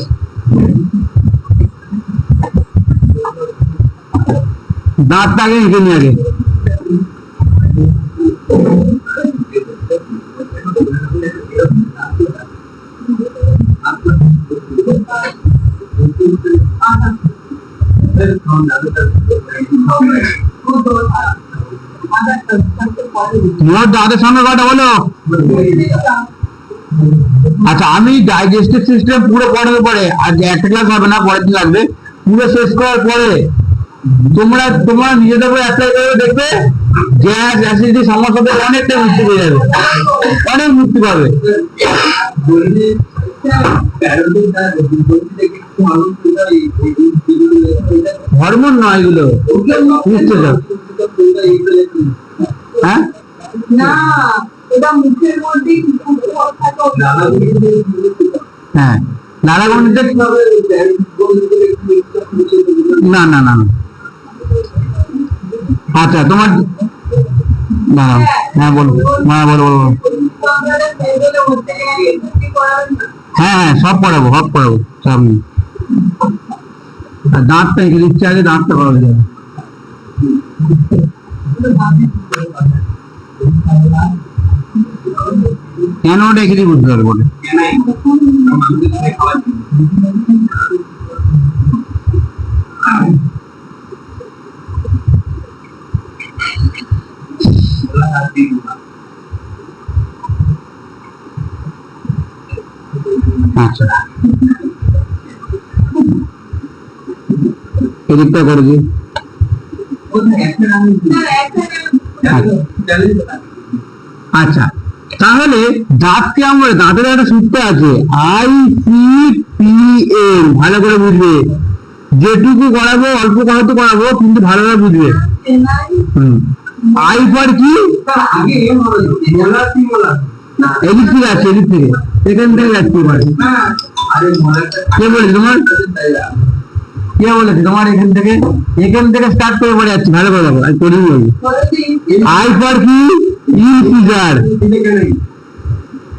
দাঁতটা আগে নিয়ে নিয়ে আগে। তোমার দাঁতের সঙ্গে কথা বলো। আচ্ছা, আমি ডাইজেস্টিভ সিস্টেম পুরো পড়ানোর পরে, আজ একটা ক্লাস হবে না, পরের দিন লাগবে, পুরো শেষ করার পরে তোমার নিজেদের উপর অ্যাপ্লাই করে দেখবে, গ্যাস অ্যাসিডিটি সমস্যা থেকে অনেকটা মুক্তি পেয়ে যাবে, অনেক মুক্তি পাবে। হরমোন নয় এগুলো, নিশ্চয়। হ্যাঁ, না, এটা মুখের মধ্যে হ্যাঁ, নাড়াগণিতে না না না। আচ্ছা, তোমার না, হ্যাঁ বলো, হ্যাঁ বলো বলো। হ্যাঁ হ্যাঁ, সব পড়াবো সব নেই। আর দাঁতটা এঁকে দিচ্ছে, আগে দাঁতটা করা যাবে। কেন ওটা এঁকে দিয়ে বুঝতে পারবো বলে। আচ্ছা, এদিকটা করে দিই। আচ্ছা, তাহলে দাঁতকে আমরা, দাঁতের একটা সূত্র আছে ICPM, ভালো করে বুঝবে। যেটুকু করাবো অল্প করাতে করাবো, কিন্তু ভালোভাবে বুঝবে। আই ফর কি, এদিক থেকে আছে, এদিক থেকে, এখান থেকে যাচ্ছে। কে বলেছে তোমার, কে বলেছে তোমার? এখান থেকে স্টার্ট করে পড়ে যাচ্ছি, ভালো করে দেখো, করে বলবো। আই ফর কি, incisor,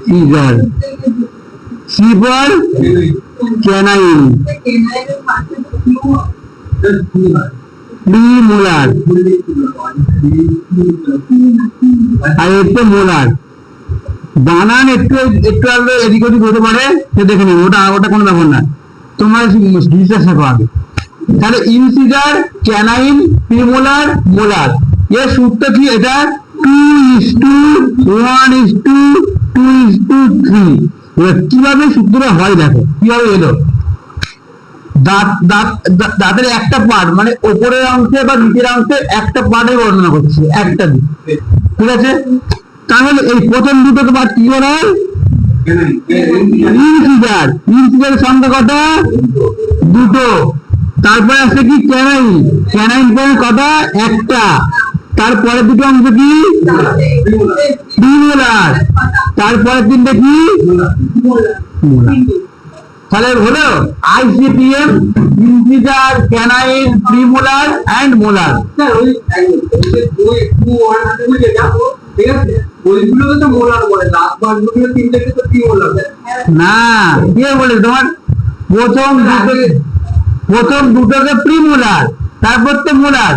incisor. C for canine, premolar, আর একটু মোলার। বানান একটু একটু আলাদা এদিক ওদিক হতে পারে, সে দেখে নেবে, ওটা কোনো ব্যাপার না, তোমার বিশ্বাস রাখো আগে। তাহলে ইনসিজার, ক্যানাইন, প্রিমোলার, মোলার, এর সূত্র কি? এটা 2:1:2:3। এবার কিভাবে সূত্রটা হয় দেখো, কিভাবে এলো। দাঁতের একটা পার্ট, মানে ওপরের অংশে বা নিচের অংশে একটা পার্টের বর্ণনা করছে, একটা দিক, ঠিক আছে? তাহলে এই প্রথম দুটো পার্ট কি হয়? ইনসিজার, ইনসিজারের সংখ্যা কত? দুটো। তারপরে আছে কি, ক্যানাইন, ক্যানাইন পয়েন্ট কত? একটা। তারপরে দুটো অংশ কি? প্রিমোলার। তারপরে তিনটে কি? মোলার। তাহলে হলো ICPM, incisor, canine, premolar and molar. না, কে বলে তোমার? প্রথম দুটোকে প্রিমোলার, তারপর তো মোলার।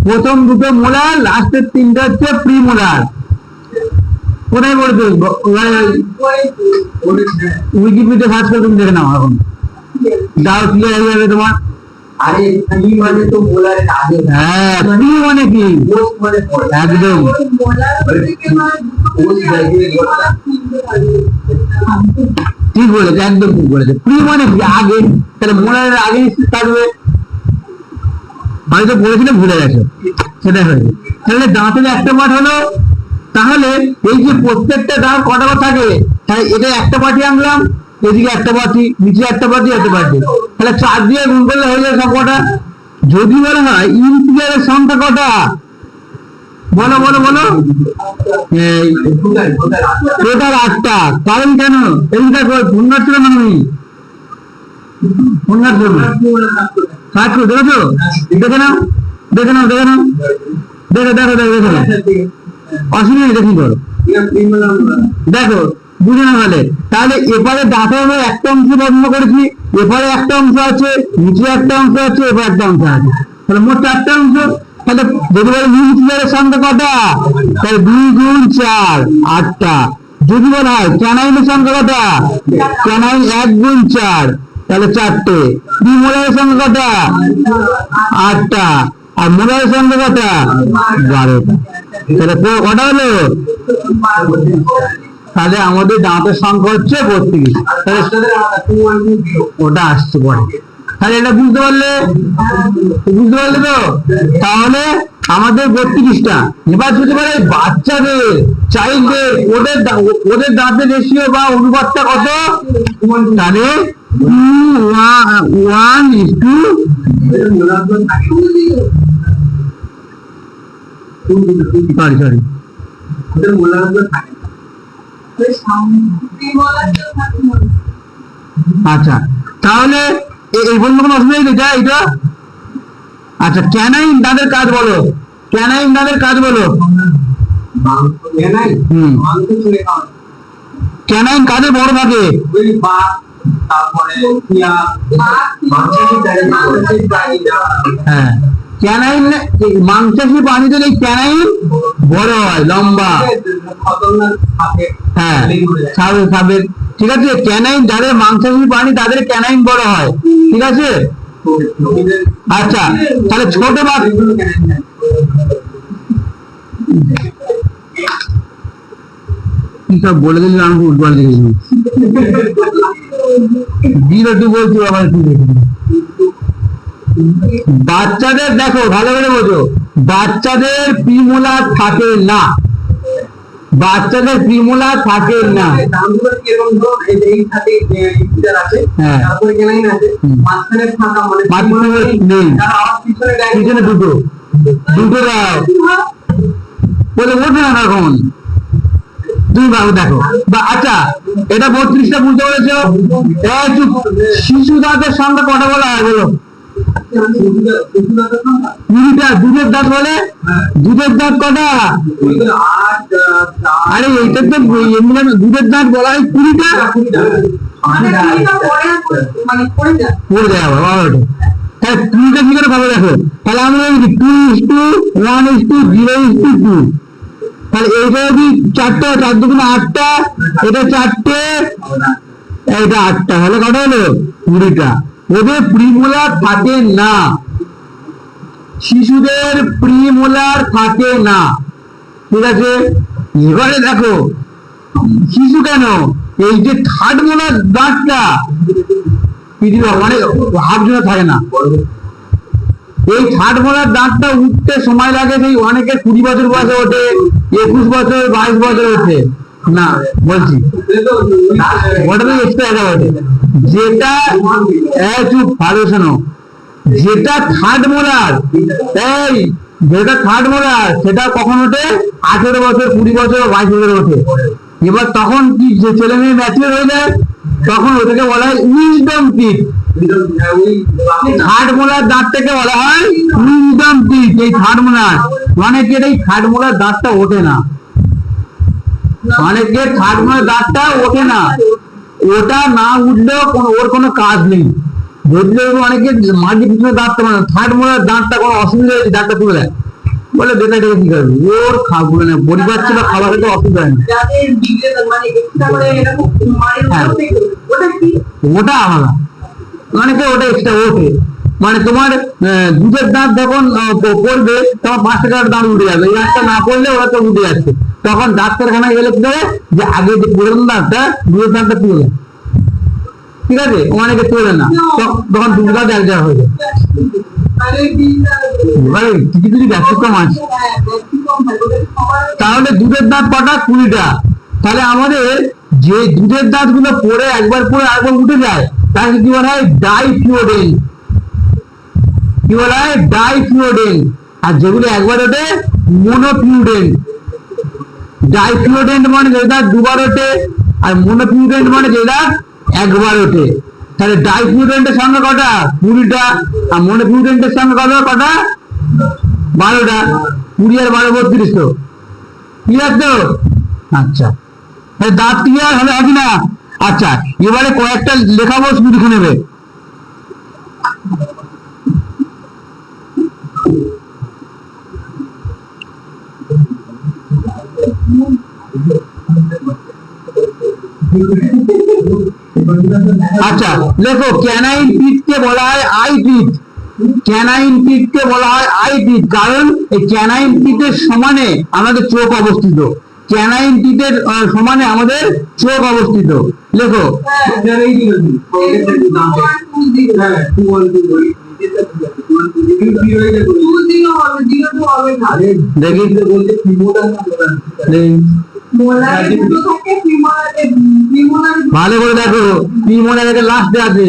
প্রথম দুটো মোলার, লাস্টের তিনটা হচ্ছে প্রিমোলার। কোথায় বলছো? উইকিপিডিয়া সার্চ করে তুমি দেখে নাও, এখন দাও, ক্লিয়ার হয়ে যাবে তোমার। আরে প্রি মানে তো মোলারের আগে। হ্যাঁ, প্রি মানে কি? একদম ঠিক বলেছে, একদম ঠিক বলেছে। প্রি মানে কি? আগে। তাহলে মোলারের আগে থাকবে, হয়তো পড়েছিলে ভুলে গেছো, সেটাই হয়েছে। তাহলে দাঁতের একটা পার্ট হলো। তাহলে এই যে প্রত্যেকটা দাঁত কটা থাকে, তাহলে এটা একটা পার্টি আনলাম, এদিকে একটা পার্টি, নিচে একটা পার্টি, একটা পার্টি, তাহলে 4 দিয়ে গুণ করলে হয়ে যায় সব কটা। যদি বলা হয় ইনসিজারের সংখ্যা কটা, বলো বলো বলো। টোটাল 8টা। কারণ কেন? এইটা পূর্ণার ছিল না, আমি পূর্ণার জন্য কাজ করে দেখেছো? দেখে নাও, দেখে নাও, দেখে নাও, দেখো দেখো দেখো দেখো, অসুবিধা নেই, দেখি করো, দেখো, বুঝে না হলে। তাহলে এপারে দাঁতের আমরা একটা অংশ বর্ণনা করেছি, এপারে একটা অংশ আছে, নিচে একটা অংশ আছে, এপারে একটা অংশ আছে, তাহলে মোট 4টা অংশ। তাহলে যদি বলে ইনসিজারের সংখ্যা কটা, তাহলে 2 গুণ 4, 8টা। যদি বলা হয় ক্যানাইনের সংখ্যা কটা, ক্যানাইন 1 গুণ 4, তাহলে 4টে। প্রিমোলারের সংখ্যা কটা, 8টা। আর মোলারের সংখ্যা কটা, 12টা। তাহলে কটা হলো? তাহলে আমাদের দাঁতের সংখ্যা হচ্ছে 32। ওটা আসছে পরে। তাহলে এটা বুঝতে পারলে তো? তাহলে আমাদের 32টা। এবার যদি বলে বাচ্চাদের চাইল্ডদের ওদের দাঁতের রেশিও বা অনুপাতটা কত, তাহলে 1:2। সরি আচ্ছা, তাহলে এই বলবো কোনো অসুবিধা নেই এটা। আচ্ছা, ক্যানাইন দাঁতের কাজ বলো, ক্যানাইন দাঁতের কাজ বলো। ক্যানাইন কাজে বড় থাকে, হ্যাঁ ক্যানাইন মাংসাশী প্রাণীদের এই ক্যানাইন বড় হয়, লম্বা, হ্যাঁ সাপের, ঠিক আছে। ক্যানাইন যাদের মাংসাশী প্রাণী তাদের ক্যানাইন বড় হয়, ঠিক আছে। আচ্ছা, তাহলে ছোট কি সব বলে দিলি, আমি উল্টো দেখেছি, জিরো টু বলছি আবার কি দেখি। বাচ্চাদের দেখো ভালো করে বোঝো, বাচ্চাদের প্রিমোলার থাকে না, বাচ্চাদের প্রিমোলার থাকে না। পিছনে দুটো দাও বলে ওঠে না এখন, তুমি ভালো দেখো। আচ্ছা, এটা 32টা বুঝতে পেরেছো? শিশু দাঁতের সংখ্যা কটা বলা হয় বলো? 20টা। দুধের দাঁত বলে, দুধের দাঁত কটা? আরে এইটা তো দুধের দাঁত বলা হয় 20টা। পড়ে যায় আবার বাবা, তাহলে 20টা কি করে পাবো দেখো। তাহলে আমরা 2:1:0:2, তাহলে এইটা যদি 4টা, 4 2 8টা, এটা 4টে, এটা 8টা, হলে কটা হলো? 20টা। ওদের প্রিমোলার থাকে না, শিশুদের প্রিমোলার থাকে না, ঠিক আছে। এবারে দেখো শিশু কেন, এই যে থার্ড মোলার দাঁতটা পৃথিবীর অনেক হাফ জন্য থাকে না, এই থার্ড মোলার দাঁতটা উঠতে সময় লাগে, সেই অনেকে 20 বছর বয়সে ওঠে, 21 বছর 22 বছর ওঠে না, বলছি ওটা তো এক্সট্রা ওঠে। যেটা চুপ ভালো শোনো, যেটা থার্ড মোলার, এই যেটা থার্ড মোলার সেটা কখন ওঠে? 18 বছর 20 বছর 22 বছর ওঠে। এবার তখন কি যে ছেলে মেয়ে ম্যাচিউর হয়ে যায়, তখন ওটাকে বলা হয় উইজডম টিথ। থার্ড মোলার দাঁতটাকে বলা হয় উইজডম টিথ। এই থার্ড মোলার, অনেকের এই থার্ড মোলার দাঁতটা ওঠে না, অনেকের থার্ড মোলার দাঁতটা ওঠে না। ওটা না উঠলেও ওর কোনো কাজ নেই, বুঝলে। অনেকে মাঝে পিছনে দাঁতটা, মানে থার্ড মোলার দাঁতটা কোনো অসুবিধা হয়েছে, দাঁতটা তুলে দেয়, বলে বেটাটাকে কি করবি, ওর খাবো না, পরিবার ছিল খাবার খেতে অসুবিধা হয় না। ওটা আলাদা, অনেকে ওটা এক্সট্রা ওঠে, মানে তোমার দুধের দাঁত যখন পড়বে তখন 5 টাকার দাঁত উঠে যাবে, এই দাঁতটা না পড়লে ওরা তো উঠে যাচ্ছে, তখন ডাক্তারখানায় গেলে কি করে, যে আগে যে পুরনো দাঁতটা, দুধের দাঁতটা তুলে দেয়, ঠিক আছে। অনেকে তোলে না, তখন দুধ দাঁত এক জায়গা হয়ে যায়। এবারে কিছু কিছু ব্যতিক্রম আছে। তাহলে দুধের দাঁত কটা? 20টা। তাহলে আমাদের যে দুধের দাঁত গুলো পড়ে একবার পরে আরেকবার উঠে যায়, তাকে কি বলা হয়? ডাইফিওডেন্ট। কি বলা হয়? ডাইফিওডেন্ট। আর যেগুলো একবার ওঠে মোনোফিউডেন্ট। ডাইফিওডেন্ট মানে যে দাঁত দুবার ওঠে, আর মোনোফিউডেন্ট মানে যে দাঁত একবার ওঠে। তাহলে ডাইফিউডেন্টের সংখ্যা কটা? 20টা। আর মোনোফিউডেন্টের সংখ্যা কটা? 12টা। 20 আর 12 32 তো ক্লিয়ার তো? আচ্ছা, দাঁত ক্লিয়ার হলে হবে না। আচ্ছা, এবারে কয়েকটা লেখাবো, শুধু লিখে নেবে। আচ্ছা দেখো, ক্যানাইন টিথকে বলা হয় আই টিথ। ক্যানাইন টিথকে বলা হয় আই টিথ, কারণ এই ক্যানাইন টিথের সমানে আমাদের চোখ অবস্থিত। ক্যানাইন টিথের সমানে আমাদের চোখ অবস্থিত। লেখো। দেখি ভালো করে দেখো, প্রিমোলার লাস্টে আছে,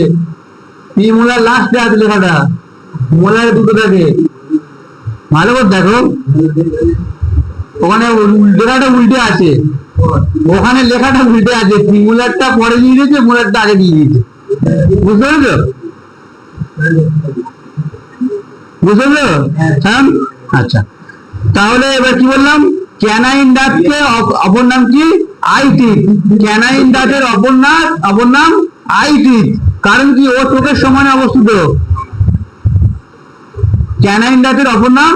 প্রিমোলার লাস্টে আছে লেখাটা, মোলার দুটো থাকে, ভালো করে দেখো। ওখানে লেখাটা উল্টে আছে, ওখানে লেখাটা উল্টে আছে, প্রিমোলারটা পরে দিয়ে দিয়েছে, মোলারটা আগে দিয়ে দিয়েছে। বুঝতে পেরেছো? বুঝতে পেরেছো? হ্যাঁ, আচ্ছা। তাহলে এবার কি বললাম? ক্যানাইন দাঁতকে অপর নাম কি? I teeth. ক্যানাইন দাঁতের অপর নাম আই টিথ। কারণ কি? ও চোখের সমানে অবস্থিত। ক্যানাইন দাঁতের অপর নাম,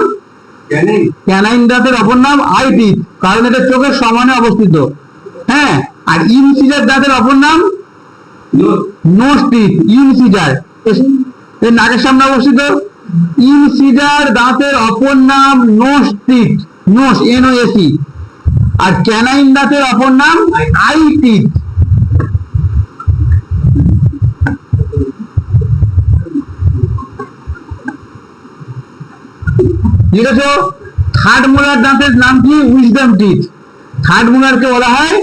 ক্যানাইন দাঁতের অপর নাম আই টিথ, কারণ এটা চোখের সমানে অবস্থিত। হ্যাঁ, আর ইনসিজার দাঁতের অপর নাম নোজ টিথ। ইনসিজার এর নাকের সামনে অবস্থিত। ইনসিজার দাঁতের অপর নাম নোজ টিথ, নোজ NOSE। আর ক্যানাইন দাঁতের অপর নাম আই টিথ। লিখেছো? থার্ড মোলার দাঁতের নাম কি? Wisdom teeth. থার্ড মোলারকে বলা হয়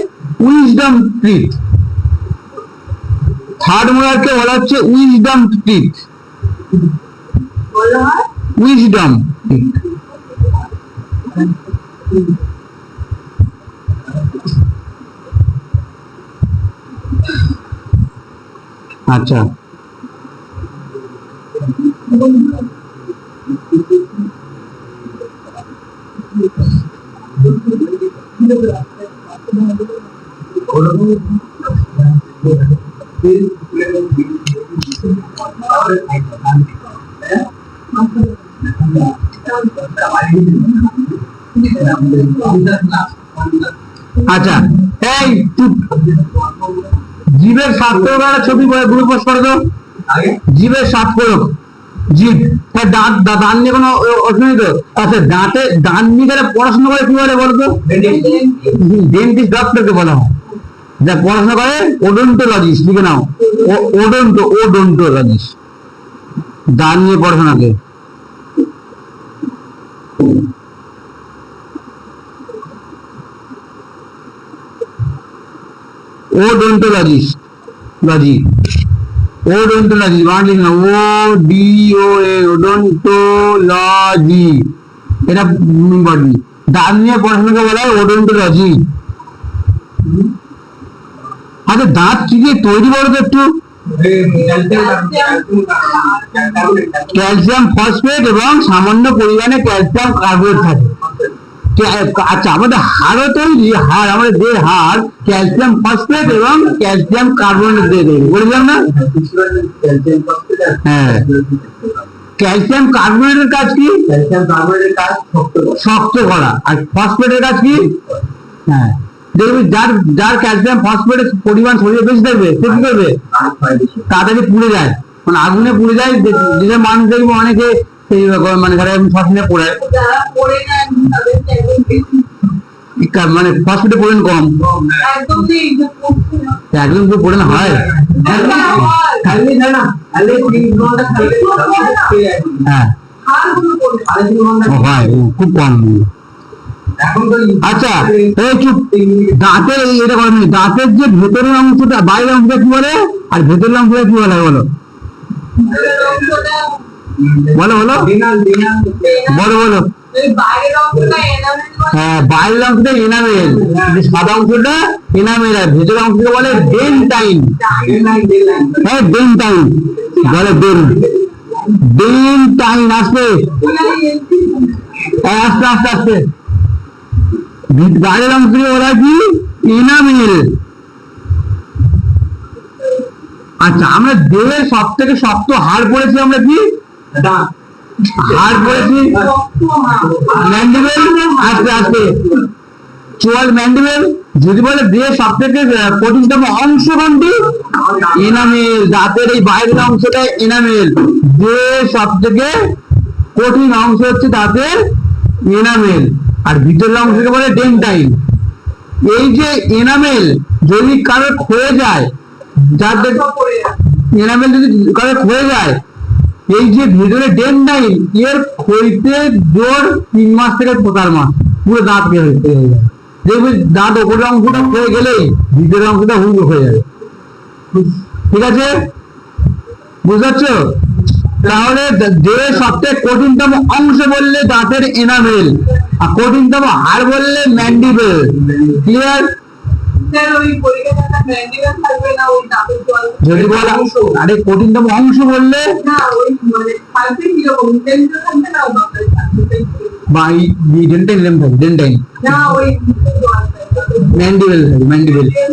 উইজডম টিথ। থার্ড মোলারকে বলা হচ্ছে উইজডম টিথ। Wisdom teeth. আচ্ছা, আচ্ছা, এই জীবের সাত প্রকার ছবি গ্রুপ পোস্ট করে দাও। জীবের সাত প্রয়োগ, জীব তার দাঁত, দাঁত নিয়ে কোনো অসুবিধা তো? আচ্ছা, দাঁত নিয়ে যারা পড়াশোনা করে কি বলে বলতো? ডেন্টিস্ট ডক্টরকে বলা হয়। যা পড়াশোনা করে ওডোন্টোলজিস্ট, লিখে নাও, ওডোন্টোলজিস্ট, দাঁত নিয়ে পড়াশোনাকে। ওডোন্টোলজিস্ট, ওডোন্টোলজি, বাংলা লিখে নাও, ODOA, ওডোন্টোলজি। এটা ইম্পর্টেন্ট। দাঁত নিয়ে পড়াশোনাকে বলা হয় ওডোন্টোলজি। আচ্ছা, দাঁত কি দিয়ে তৈরি বলো তো একটু? ক্যালসিয়াম ফসফেট এবং সামান্য পরিমাণে ক্যালসিয়াম কার্বনেট থাকে। আচ্ছা, আমাদের হাড়ও তৈরি, আমাদের দেহের হাড় ক্যালসিয়াম ফসফেট এবং ক্যালসিয়াম কার্বনেট দিয়ে তৈরি, বলছিলাম না? হ্যাঁ, ক্যালসিয়াম কার্বনেটের কাজ কি? ক্যালসিয়াম কার্বনেটের কাজ শক্ত করা। আর ফসফেটের কাজ কি? হ্যাঁ, দেখবি যার ক্যালসিয়াম ফসফেটের পরিমাণ শরীরে বেশি থাকবে সে কি করবে? তাড়াতাড়ি পুড়ে যায়, মানে আগুনে পুড়ে যায়। যে মানুষ দেখবো অনেকে সেই মানে শ্মশানে পড়ে, মানে ফসফেটের পরিমাণ কম, একদম তো পড়ে না হয়। হ্যাঁ, হয় খুব কম। আচ্ছা, এই চুপ, দাঁতের এটা বলেন, দাঁতের যে ভেতরের অংশটা, বাইরের অংশটা কি বলে, আর ভেতরের অংশটা কি বলে বলো? বলো বলো বলো বলো। হ্যাঁ, বাইরের অংশটা এনামেল, সাদা অংশটা এনামেল, আর ভেতরের অংশটা বলে ডেন্টাইন। হ্যাঁ, ডেন্টাইন বলে, ডেন্টাইন। আসবে, আস্তে আস্তে আস্তে। বাইরের অংশকে বলা কি? এনামেল। আচ্ছা, আমরা দেহের সব থেকে শক্ত হাড় পড়েছি আমরা কি? হাড় পড়েছি ম্যান্ডিবেল। আস্তে আস্তে চোয়াল, ম্যান্ডিবেল। যদি বলে দেহের সব থেকে কঠিনতম অংশ কোনটি? এনামেল। দাঁতের এই বাইরের অংশটা এনামেল, দেহের সব থেকে কঠিন অংশ হচ্ছে দাঁতের এনামেল, আর ভিতরের অংশকে বলে ডেন্টাইন। এই যে এনামেল যদি কারো ক্ষয়ে যায়, যাদের এনামেল যদি কারো ক্ষয়ে যায়, এই যে ভিতরে ডেন্টাইন এর ক্ষয়তে জোর 3 মাস থেকে 4 মাস পুরো দাঁত বের হয়ে যাবে। দেখবে দাঁত ওপরের অংশটা ক্ষয়ে গেলেই ভিতরের অংশটা হুবহু হয়ে যাবে। ঠিক আছে, বুঝতে পারছো? তাহলে যে সবচেয়ে কঠিনতম অংশ বললে দাঁতের এনামেল, আর কঠিনতম হাড় বললে ম্যান্ডিবেল। ক্লিয়ার? যদি বলা আরে কঠিনতম অংশ বললে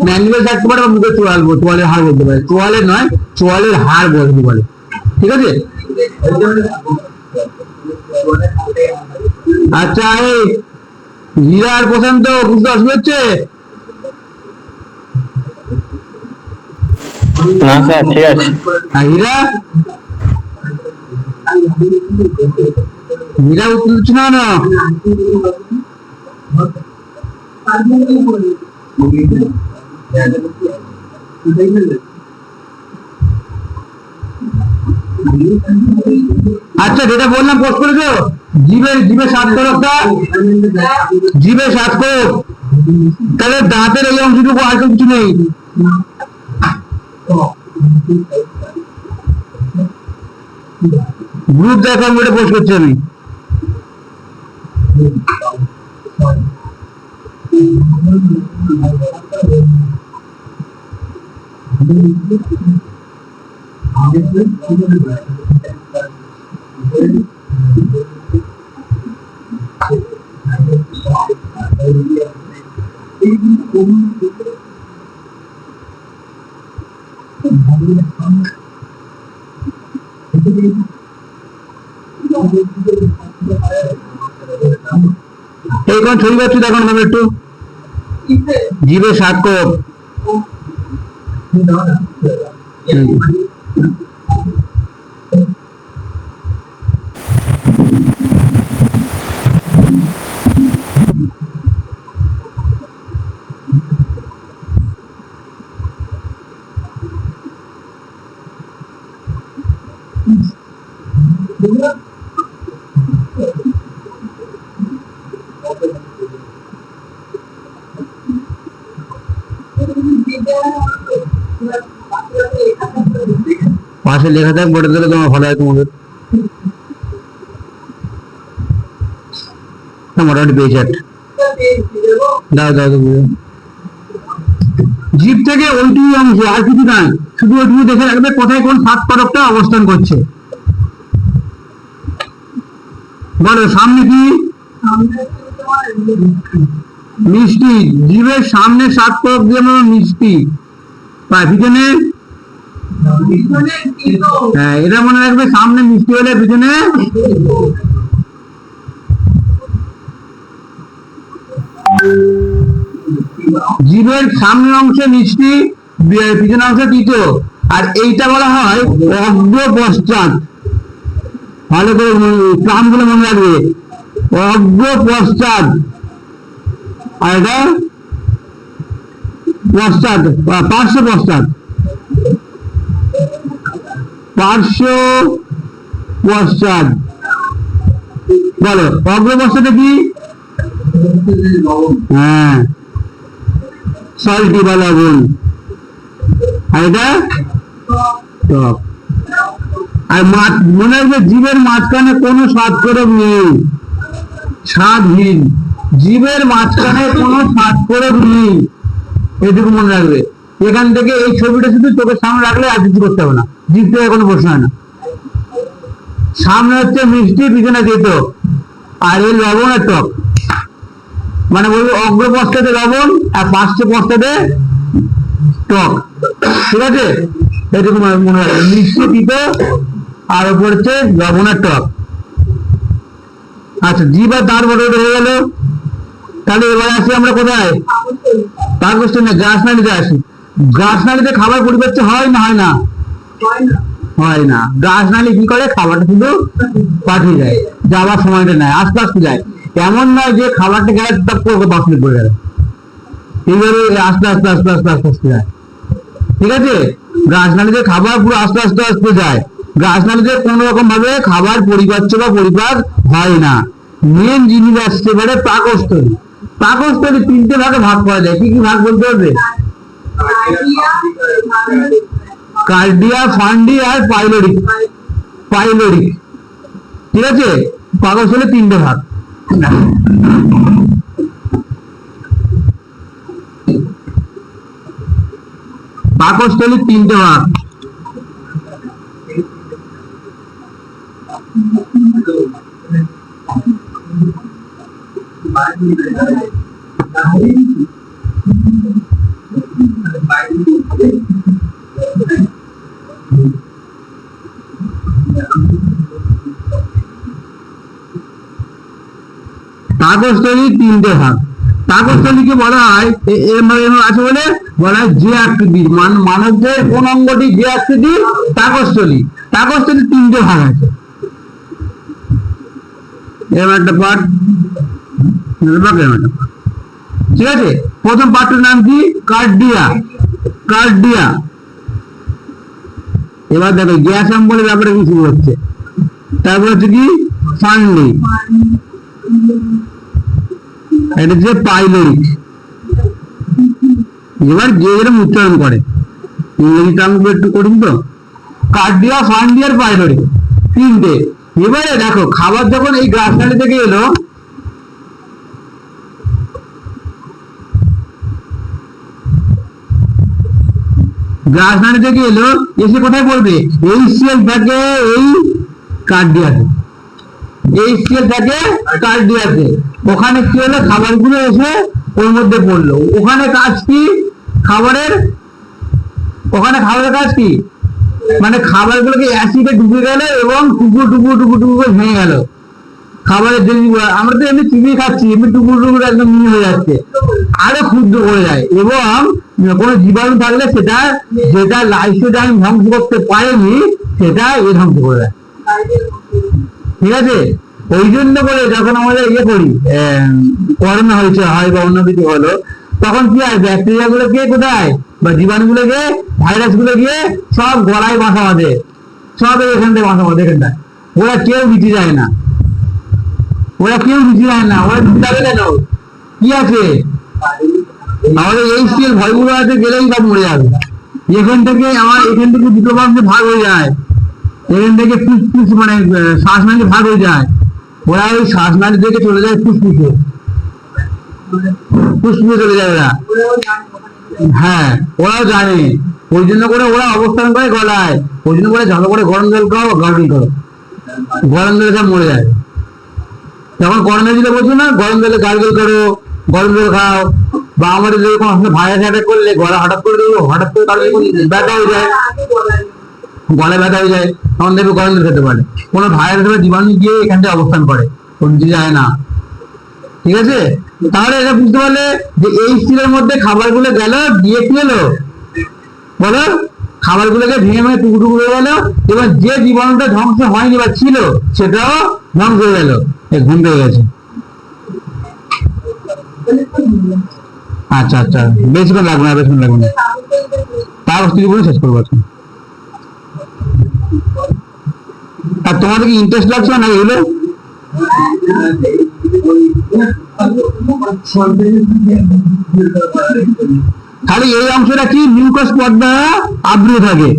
ম্যান্ডিবেল থাকতে পারে, বা মুখে চোয়াল, চোয়ালের হাড় বলতে পারে, চোয়ালের নয় চোয়ালের হাড় বলতে বলে। ঠিক আছে, আচ্ছা এই হীরা আর প্রশান্ত বুঝতে অসুবিধা হচ্ছে? না স্যার ঠিক আছে। আর হীরা উত্তর দিচ্ছে না না? আচ্ছা যেটা বললাম পোস্ট করেছো, জিভের স্বাদ করকটা, জিভের স্বাদ করক, তাহলে দাঁতের এই অংশটুকু আর কিছু নেই। গ্রুপ দেখা আমি এটা পোস্ট করছি আমি। এই কোন ছবি পাচ্ছি দেখুন আমি একটু, জিভে স্বাদ করক। পাশে লেখা থাক বলে দিলে তোমার ভালো হয়, তোমাদের মোটামুটি পেয়েছে। দাও দাও জিভ থেকে ওইটুকু অংশ আর কিছু নয়, শুধু ওইটুকু দেখে রাখবে কোথায় কোন স্বাদ করকটা অবস্থান করছে। বলো সামনে কি? মিষ্টি। জিভের সামনে স্বাদ করক দিয়ে মিষ্টি, পিছনে হ্যাঁ এটা মনে রাখবে, সামনে মিষ্টি হলে পিছনে জিভের সামনের অংশে মিষ্টি, পিছনের অংশে তিতো। আর এইটা বলা হয় অগ্র পশ্চাৎ। ভালো করে নামগুলো মনে রাখবে, অগ্র পশ্চাৎ। আর এটা পশ্চাৎ, পার্শ্ব পশ্চাৎ, পার্শ্ব পশ্চাৎ। বলো অগ্র পশ্চাতে কি? হ্যাঁ সল্টি বা লবণ। আর এটা টক। আর মনে রাখবে জীবের মাঝখানে কোনো স্বাদ করক নেই, স্বাদহীন। জীবের মাঝখানে কোনো স্বাদ করক নেই, এটুকু মনে রাখবে। এখান থেকে এই ছবিটা শুধু চোখের সামনে রাখলে আর কিছু করতে হবে না, জিভ থেকে কোনো প্রশ্ন হয় না। সামনে হচ্ছে মিষ্টি, পিছনে তিতো, আর এই লবণ আর টক। মানে বলবো অগ্র পশ্চাতে লবণ আর পার্শ্ব পশ্চাতে টক। ঠিক আছে, এটুকু মনে রাখবে, মিষ্টি তিতো আর উপর হচ্ছে লবণ আর টক। আচ্ছা জিভ আর দাঁত বড় হয়ে গেল। তাহলে এবার আসি আমরা কোথায়? তার কোশ্চেন না, গ্রাস নালীতে আসি। গ্রাস নালীতে খাবার পরিবর্তন হয় না? হয় না? হয় না। গ্রাস নালী কি করে? খাবারটা শুধু পাঠিয়ে যায়, যাওয়ার সময়টা নেয়, আস্তে আস্তে যায়। এমন নয় যে খাবারটা গেলে তার 10 মিনিট পরে গেল। এইভাবে আস্তে আস্তে আস্তে আস্তে আস্তে আস্তে যায়, ঠিক আছে। গাছনালীতে খাবার পুরো আস্তে আস্তে আস্তে যায়, গাছনালীতে কোন রকম ভাবে খাবার পরিপাচ্য বা পরিপাক হয় না। মেন জিনিস আসতে পারে পাকস্থলী। পাকস্থলী তিনটে ভাগে ভাগ করা যায়, কি কি ভাগ বলতে হবে? কার্ডিয়া, ফান্ডি আর পাইলোরিক। পাইলোরিক, ঠিক আছে। পাকস্থলী তিনটে ভাগ। পাকস্থলী তিনটে ভাগ। পাকস্থলী তিনটে ভাগ। পাকস্থলীকে বলা হয় আছে বলে বলা হয় যে আকৃতির, মানবদের কোন অঙ্গটি যে আকৃতির? পাকস্থলী। পাকস্থলী তিনটে ভাগ আছে। এরকম একটা পার্ট, ঠিক আছে। প্রথম পার্টের নাম কি? কার্ডিয়া। কার্ডিয়া। এবার দেখো গ্যাস অম্বলের ব্যাপারে কি শুরু হচ্ছে। তারপর হচ্ছে কি? ফান্ডি। এটা হচ্ছে পাইলোরিক। এবার যে যেরকম উচ্চারণ করে, ইংরেজিটা আমি একটু কঠিন তো। কার্ডিয়া, ফান্ডি আর পাইলোরিক তিনটে। এবারে দেখো খাবার যখন এই গ্রাসনালী থেকে এলো, গ্রাসনালী থেকে এলো, এসে কোথায় পড়বে? এই সেল থাকে এই কার্ডিয়াতে, এই সেল থাকে কার্ডিয়াতে। ওখানে কি হলো? খাবারগুলো এসে ওর মধ্যে পড়লো। ওখানে কাজ কি খাবারের? ওখানে খাবারের কাজ কি? মানে খাবারগুলোকে অ্যাসিডে ডুবে গেল এবং টুকরো টুকরো টুকরো টুকরো ভেঙে গেল। খাবারের যে আমরা তো এমনি চিবিয়ে খাচ্ছি, এমনি টুকরো টুকরো একদম মিহি হয়ে যাচ্ছে, আরো ক্ষুদ্র করে যায়। এবং কোনো জীবাণু থাকলে সেটা, যেটা লাইসোজাইম ধ্বংস করতে পারেনি, সেটা ধ্বংস করে দেয়, ঠিক আছে। ওই জন্য করে যখন আমাদের করি করোনা হয়েছে হয় বা অন্য কিছু হলো, তখন কি হয়? ব্যাকটেরিয়া গুলো গিয়ে কোথায়, বা জীবাণু গুলো গিয়ে, ভাইরাস গুলো গিয়ে সব গলায় বাসা বাঁধে, সব এখান থেকে বাসা বাঁধে। এখানটায় ওরা কেউ বিচি যায় না, ওরা কেউ বিচি যায় না। ওরা বিচি যাবে কেন? কি আছে আমাদের এই সেল ভয়গুলো আছে, গেলেই সব মরে যাবে। এখান থেকে দুটো বাক্সে ভাগ হয়ে যায়, এখান থেকে ফুসফুস মানে শ্বাসনালী ভাগ হয়ে যায়। ওরা ওই শ্বাসনালী থেকে চলে যায় ফুসফুসে, ফুসফুসে চলে যায় ওরা। হ্যাঁ, ওরাও জানে। ওই জন্য করে ওরা অবস্থান করে গলায়। ওই জন্য করে ভালো করে গরম জল খাও, গার্গল করো, গরম জলে সব মরে যায়। যখন করোনা দিলে বলছো না, গরম জলে গার্গল করো, গরম জল খাও। বা আমাদের যেরকম ভাইরাস অ্যাটাক করলে গলা হঠাৎ করে দেবো, হঠাৎ করে কারো ব্যথা হয়ে যায়, গলায় ব্যথা হয়ে যায়, তখন দেখবে গরম জল খেতে পারে। কোনো ভাইরাস বা জীবাণু গিয়ে এখানটায় অবস্থান করে, নিচে যায় না, ঠিক আছে। তাহলে এটা বুঝতে পারলে যে এই স্টিলের মধ্যে খাবারগুলো গেল, গিয়ে কি হলো বলো? খাবারগুলোকে ভেঙে ভেঙে টুকরো টুকরো হয়ে গেল, এবং যে জীবাণুটা ধ্বংস হয়নি বা ছিল, সেটাও ধ্বংস হয়ে গেল। ঘুম পেয়ে গেছে। আচ্ছা আচ্ছা, বেশিক্ষণ লাগবে না, বেশিক্ষণ লাগবে না। তার স্ত্রী বলে শেষ করবো। আর তোমাদের কি ইন্টারেস্ট লাগছে না এগুলো? খালি এই অংশটা কি মিউকাস পড দ্বারা আবৃত থাকে,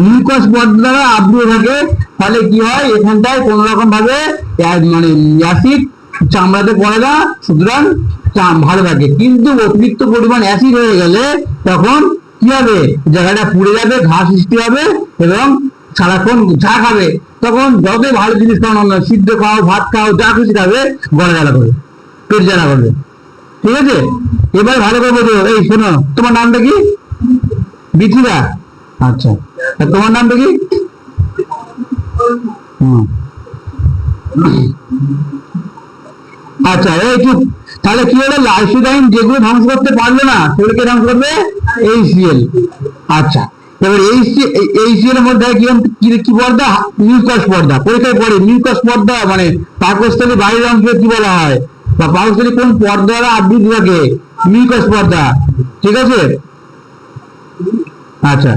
মিউকাস পড দ্বারা আবৃত থাকে। ফলে কি হয়? এখানটায় কোন রকম ভাবে মানে অ্যাসিড চামড়াতে পড়ে না, সুতরাং ভালো থাকে। কিন্তু অতিরিক্ত পরিমাণ অ্যাসিড হয়ে গেলে তখন কি হবে? জায়গাটা পুড়ে যাবে, ঘা সৃষ্টি হবে, এবং সারাক্ষণ চা খাবে, তখন যতই ভালো জিনিস খাও না, সিদ্ধ খাও, ভাত খাও, যা খুশি খাবে, গলা জ্বালা করবে, পেট জ্বালা করবে, ঠিক আছে। এবার ভালো করে বোঝো। এই শোনো, তোমার নামটা কি? বিথিরা। আচ্ছা, তোমার নামটা কি? আচ্ছা, এই চুপ। তাহলে কি হলো? লাইসোজাইম যেগুলো ধ্বংস করতে পারলো না, সেগুলোকে ধ্বংস করবে HCl। আচ্ছা, এবার HCl এর মধ্যে কি পর্দা? মিউকাস পর্দা। পরীক্ষায় পড়ে মিউকাস পর্দা মানে পাকস্থলী বাইরের অংশে কি বলা হয়, বা পাকস্থলী কোন পর্দা দ্বারা আবৃত থাকে, মিউকাস পর্দা, ঠিক আছে। আচ্ছা,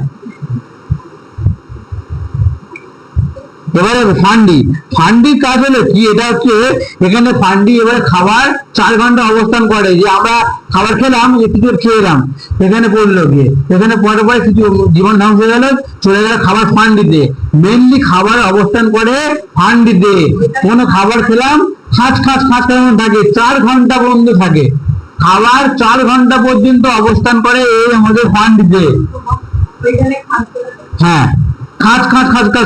এবারে ফান্ডির কাজ হলো কি, এটা হচ্ছে এখানে ফান্ডি এবারে খাবার 4 ঘন্টা অবস্থান করে, যে আমরা খাবার খেলাম, কিছু খেয়ে এলাম, এখানে পড়লো গিয়ে, এখানে পরে পরে কিছু জীবন ধ্বংস হয়ে গেল, চলে গেল খাবার ফান্ডিতে। মেনলি খাবার অবস্থান করে ফান্ডিতে। কোনো খাবার খেলাম, খাঁচ কেমন থাকে, 4 ঘন্টা পর্যন্ত থাকে খাবার, 4 ঘন্টা পর্যন্ত অবস্থান করে এই আমাদের ফান্ডিতে। ওইখানে খাদ্য হ্যাঁ, খাঁচ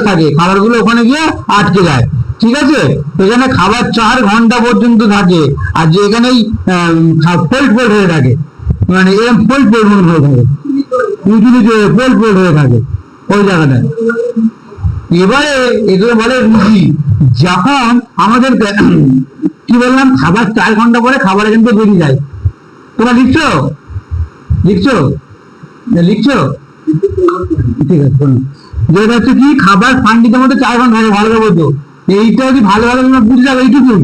থাকে, খাবারগুলো ওখানে গিয়ে আটকে যায়, ঠিক আছে। এখানে খাবার 4 ঘন্টা পর্যন্ত থাকে, আর যে এখানেই ফোল্ড হয়ে থাকে, মানে এরকম ফোল্ড হয়ে থাকে, ফোল্ড হয়ে থাকে ওই জায়গাটায়। এবারে এগুলো বলে রুজি। যখন আমাদের কি বললাম, খাবার 4 ঘন্টা পরে খাবার এখান থেকে বেরিয়ে যায়। তোমরা লিখছো? ঠিক আছে, শোনো। যেটা হচ্ছে কি, খাবার ফান্ডিতে মধ্যে 4 ঘন্টা থাকে, ভালো করে বলতো। এইটা যদি ভালোভাবে তোমরা বুঝে যাবে এইটুকুন,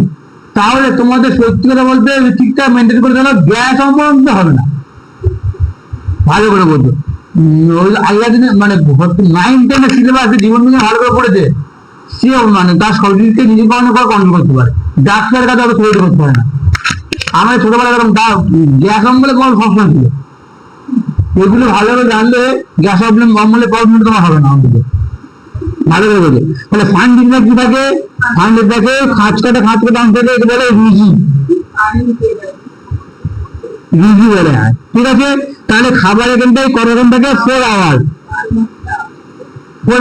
তাহলে তোমাদের সত্যি কথা বলতে ঠিকঠাক মেনটেন করে চলো, গ্যাস অম্বলন্ত হবে না। ভালো করে বলতো, ওই আগের দিনে মানে 9-10 এর সিলেবাসে জীবন বিজ্ঞান ভালো করে পড়েছে, সে মানে তার শরীরকে নিজে কন্ট্রোল করতে পারে, ডাক্তারের কাছে অত তৈরি করতে পারে না। আমাদের ছোটবেলায় এরকম গ্যাস অম্বলে কোনো সমস্যা ছিল, এগুলো ভালো করে জানলে গ্যাস অম্বলে প্রবলেম তোমার হবে না অন্তত। ভালো করে বোঝে। তাহলে ফান্ডিংটা কি থাকে, ফান্ডের থাকে খাঁচ কাটা অংশ থেকে বলে রুজি বলে হয়, ঠিক আছে। তাহলে খাবার এখানটাই কতক্ষণ থাকে, 4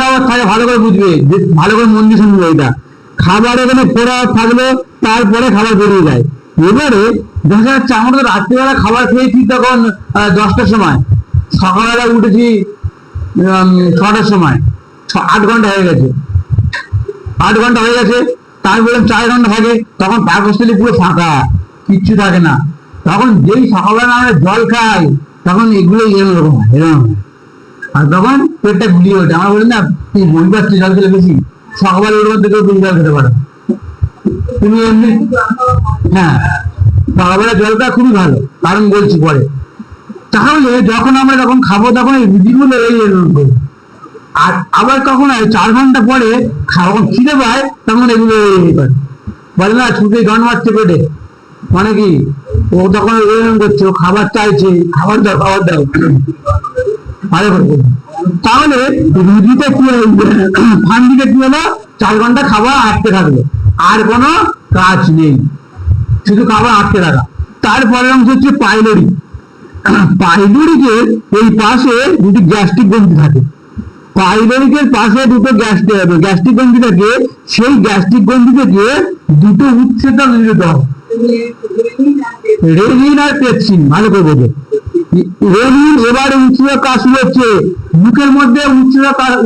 আওয়ার থাকে, ভালো করে বুঝবে, ভালো করে মন দিয়ে শুনবে। এটা খাবার এখানে 4 আওয়ার থাকলো, তারপরে খাবার বেরিয়ে যায়। এবারে দেখা যাচ্ছে আমরা তো রাত্রিবেলা খাবার খেয়েছি তখন 10টার সময়, সকালবেলা উঠেছি 6টার সময়, 8 ঘন্টা হয়ে গেছে, 8 ঘন্টা হয়ে গেছে। তার বললাম 4 ঘন্টা থাকে, তখন পাকস্থলী পুরো ফাঁকা, কিচ্ছু থাকে না। তখন যেই সকালবেলা আমরা জল খাই, তখন এগুলো এরকম হয়। আর তখন পেটটা গুলিয়ে ওঠে। আমরা বলি না, তুই বই পাচ্ছি জল খেলে বেশি, সকালবেলা ওর মধ্যে কেউ বেশি জল খেতে পারে, তুমি এমনি। হ্যাঁ, সকালবেলা জলটা খুবই ভালো, কারণ বলছি পরে। তাহলে যখন আমরা খাবো তখন এই রুটিগুলো আর আবার কখন 4 ঘন্টা পরে যখন খিদে পায় তখন এগুলো বলে না, ছুটে গান মারছে পেটে, মানে কি ও তখন এরকম করছে, ও খাবার চাইছে, খাবার দাও ভালো করে। তাহলে রুটিতে কি ফান্ডিতে কি হলো, 4 ঘন্টা খাবার আটকে থাকলো, আর কোনো কাজ নেই, শুধু খাবার আটকে থাকা। তারপরে অংশ হচ্ছে পাইলোরি। পাইলোরিকের এই পাশে দুটি গ্যাস্ট্রিক গ্রন্থি থাকে, পাইলোরিকের পাশে দুটো গ্যাস্ট্রিক গ্রন্থি থাকে, সেই গ্যাস্ট্রিক গ্রন্থি থেকে দুটো উচ্ছেদক নির্গত হয়, রেনিন আর পেপসিন। ভালো করে বোঝো, রেনিন এবারে উচ্ছেদক কাজ শুরু হচ্ছে। মুখের মধ্যে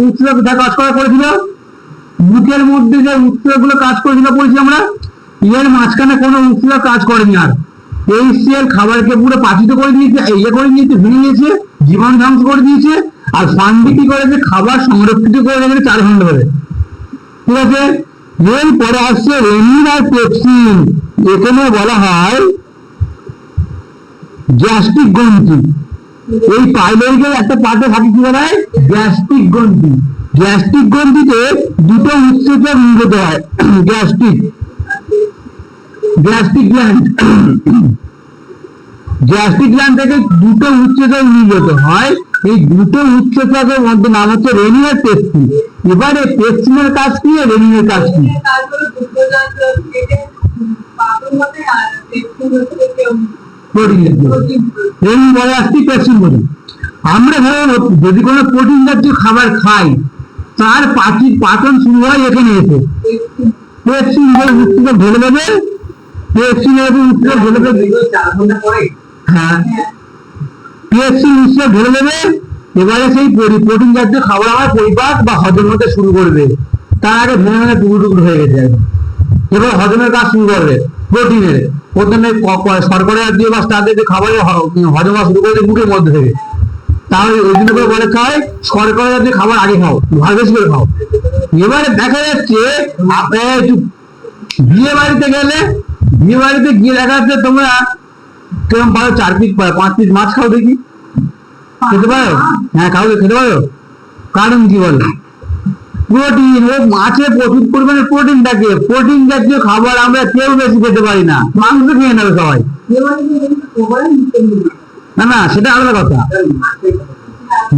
উচ্ছেদক কাজ করা করেছিল, মুখের মধ্যে যে উচ্ছেদক গুলো কাজ করেছিল বলছি আমরা, এর মাঝখানে কোনো উচ্ছেদক কাজ করেনি। আর এই সেল খাবারকে পুরো পাচিত করে দিয়েছে, ভেঙে দিয়েছে, জীবন ধ্বংস করে দিয়েছে। আর ফান্ডি কি করেছে, খাবার সংরক্ষিত করে রেখেছে 4 ঘন্টা ধরে, ঠিক আছে। এরপরে আসছে রেনিন আর পেপসিন, এখানে বলা হয় গ্যাস্ট্রিক গ্রন্থি। এই পাইলোরিকের একটা পার্টে থাকে কি বলা হয়, গ্যাস্ট্রিক গ্রন্থি। গ্যাস্ট্রিক গ্রন্থিতে দুটো উৎসেচক নির্গত হয়, গ্যাস্ট্রিক গ্ল্যান্ড থেকে দুটো উৎসেচক নির্গত হয়। এই দুটো উৎসেচকের মধ্যে নাম হচ্ছে রেনিন আর পেপসিন। এবারে পেপসিনের কাজ কি, রেনিনের কাজ কি? রেনিন বলে আসছি, পেপসিন বলি। আমরা যদি কোনো প্রোটিন জাতীয় খাবার খাই, তার পাচন শুরু হয় এখানে এসে, পেপসিন উৎসেচক ঢেলে দেবে, এবারে সেই প্রোটিন জাতীয় খাবার আমার পরিপাক বা হজম হতে শুরু করবে। তার আগে ভেঙে টুকরো হয়ে গেছে, এবার হজমের কাজ শুরু করবে প্রোটিনের। প্রথমে শর্করা জাতীয় বা স্টার জাতীয় খাবারের হজম শুরু করবে বুকের মধ্যে থেকে। তাহলে ওই জন্য করে বলে খায় শর্করা জাতীয় খাবার আগে খাও, ভালো বেশি করে খাও। এবারে দেখা যাচ্ছে বিয়ে বাড়িতে গিয়ে দেখা যাচ্ছে তোমরা কিরকম পারো 4 পিস 5 পিস মাছ খাও দেখি, খেতে পারো? হ্যাঁ খাও, খেতে পারো? কারণ কি বলো? প্রোটিন, ও মাছে প্রচুর পরিমাণে প্রোটিন থাকে। প্রোটিন জাতীয় খাবার আমরা কেউ বেশি খেতে পারি না, মাংস খেয়ে নেবে সবাই। না না, সেটা আলাদা কথা।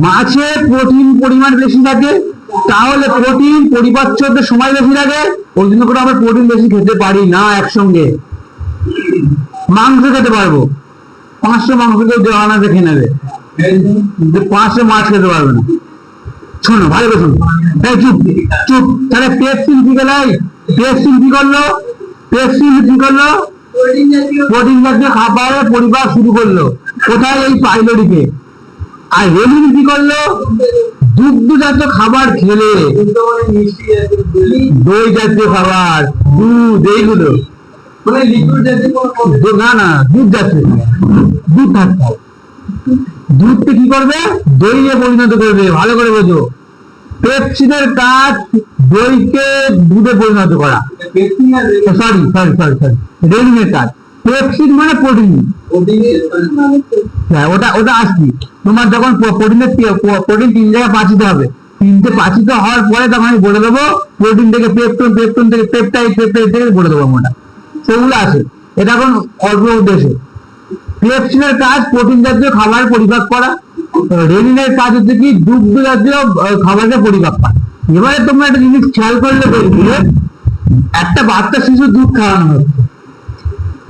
মাছে প্রোটিন পরিমাণ বেশি থাকে, তাহলে প্রোটিন পরিপাচ্য হতে সময় বেশি লাগে, ওই জন্য করে আমরা প্রোটিন বেশি খেতে পারি না একসঙ্গে। মাংস খেতে পারবো, 500 মাংস কেউ দেওয়ানা দেখে নেবে, 500 মাছ খেতে পারবে না। শোনো ভালো করে শোনো, এই চুপ চুপ। তাহলে পেপসিন কি গেল? পেপসিন কি করলো? পেপসিন কি করলো? প্রোটিন জাতীয় খাবারের পরিবার শুরু করলো কোথায়? এই পাইলোরিতে। আর রেলিন কি করলো? দুগ্ধ জাতীয় খাবার খেলে, দই জাতীয় খাবার, দুধ, এইগুলো না না, দুধ জাতীয়, দুধ থাকতে হবে। দুধকে কি করবে? দইয়ে পরিণত করবে। ভালো করে বোঝো, পেপসিনের কাজ দইকে দুধে পরিণত করা। সরি সরি সরি সরি, রেলিনের কাজ। পেপসিন মানে প্রোটিন। হ্যাঁ, ওটা ওটা আসছি। তোমার যখন প্রোটিন 3 জায়গায় পাচিত হবে, 3টে পাচিত হওয়ার পরে তখন আমি বলে দেবো প্রোটিন থেকে পেপটন, পেপটন থেকে পেপটাইড, পেপটাইড থেকে বলে দেবো আমরা, সেগুলো আছে। এটা এখন অল্প উদ্দেশ্যে। পেপসিনের কাজ প্রোটিন জাতীয় খাবার পরিপাক করা, রেলিনের কাজ হচ্ছে কি দুগ্ধ জাতীয় খাবারকে পরিপাক করা। এবারে তোমরা একটা জিনিস খেয়াল করলে দেখবে, একটা বাচ্চা শিশু দুধ খাওয়ানো হচ্ছে,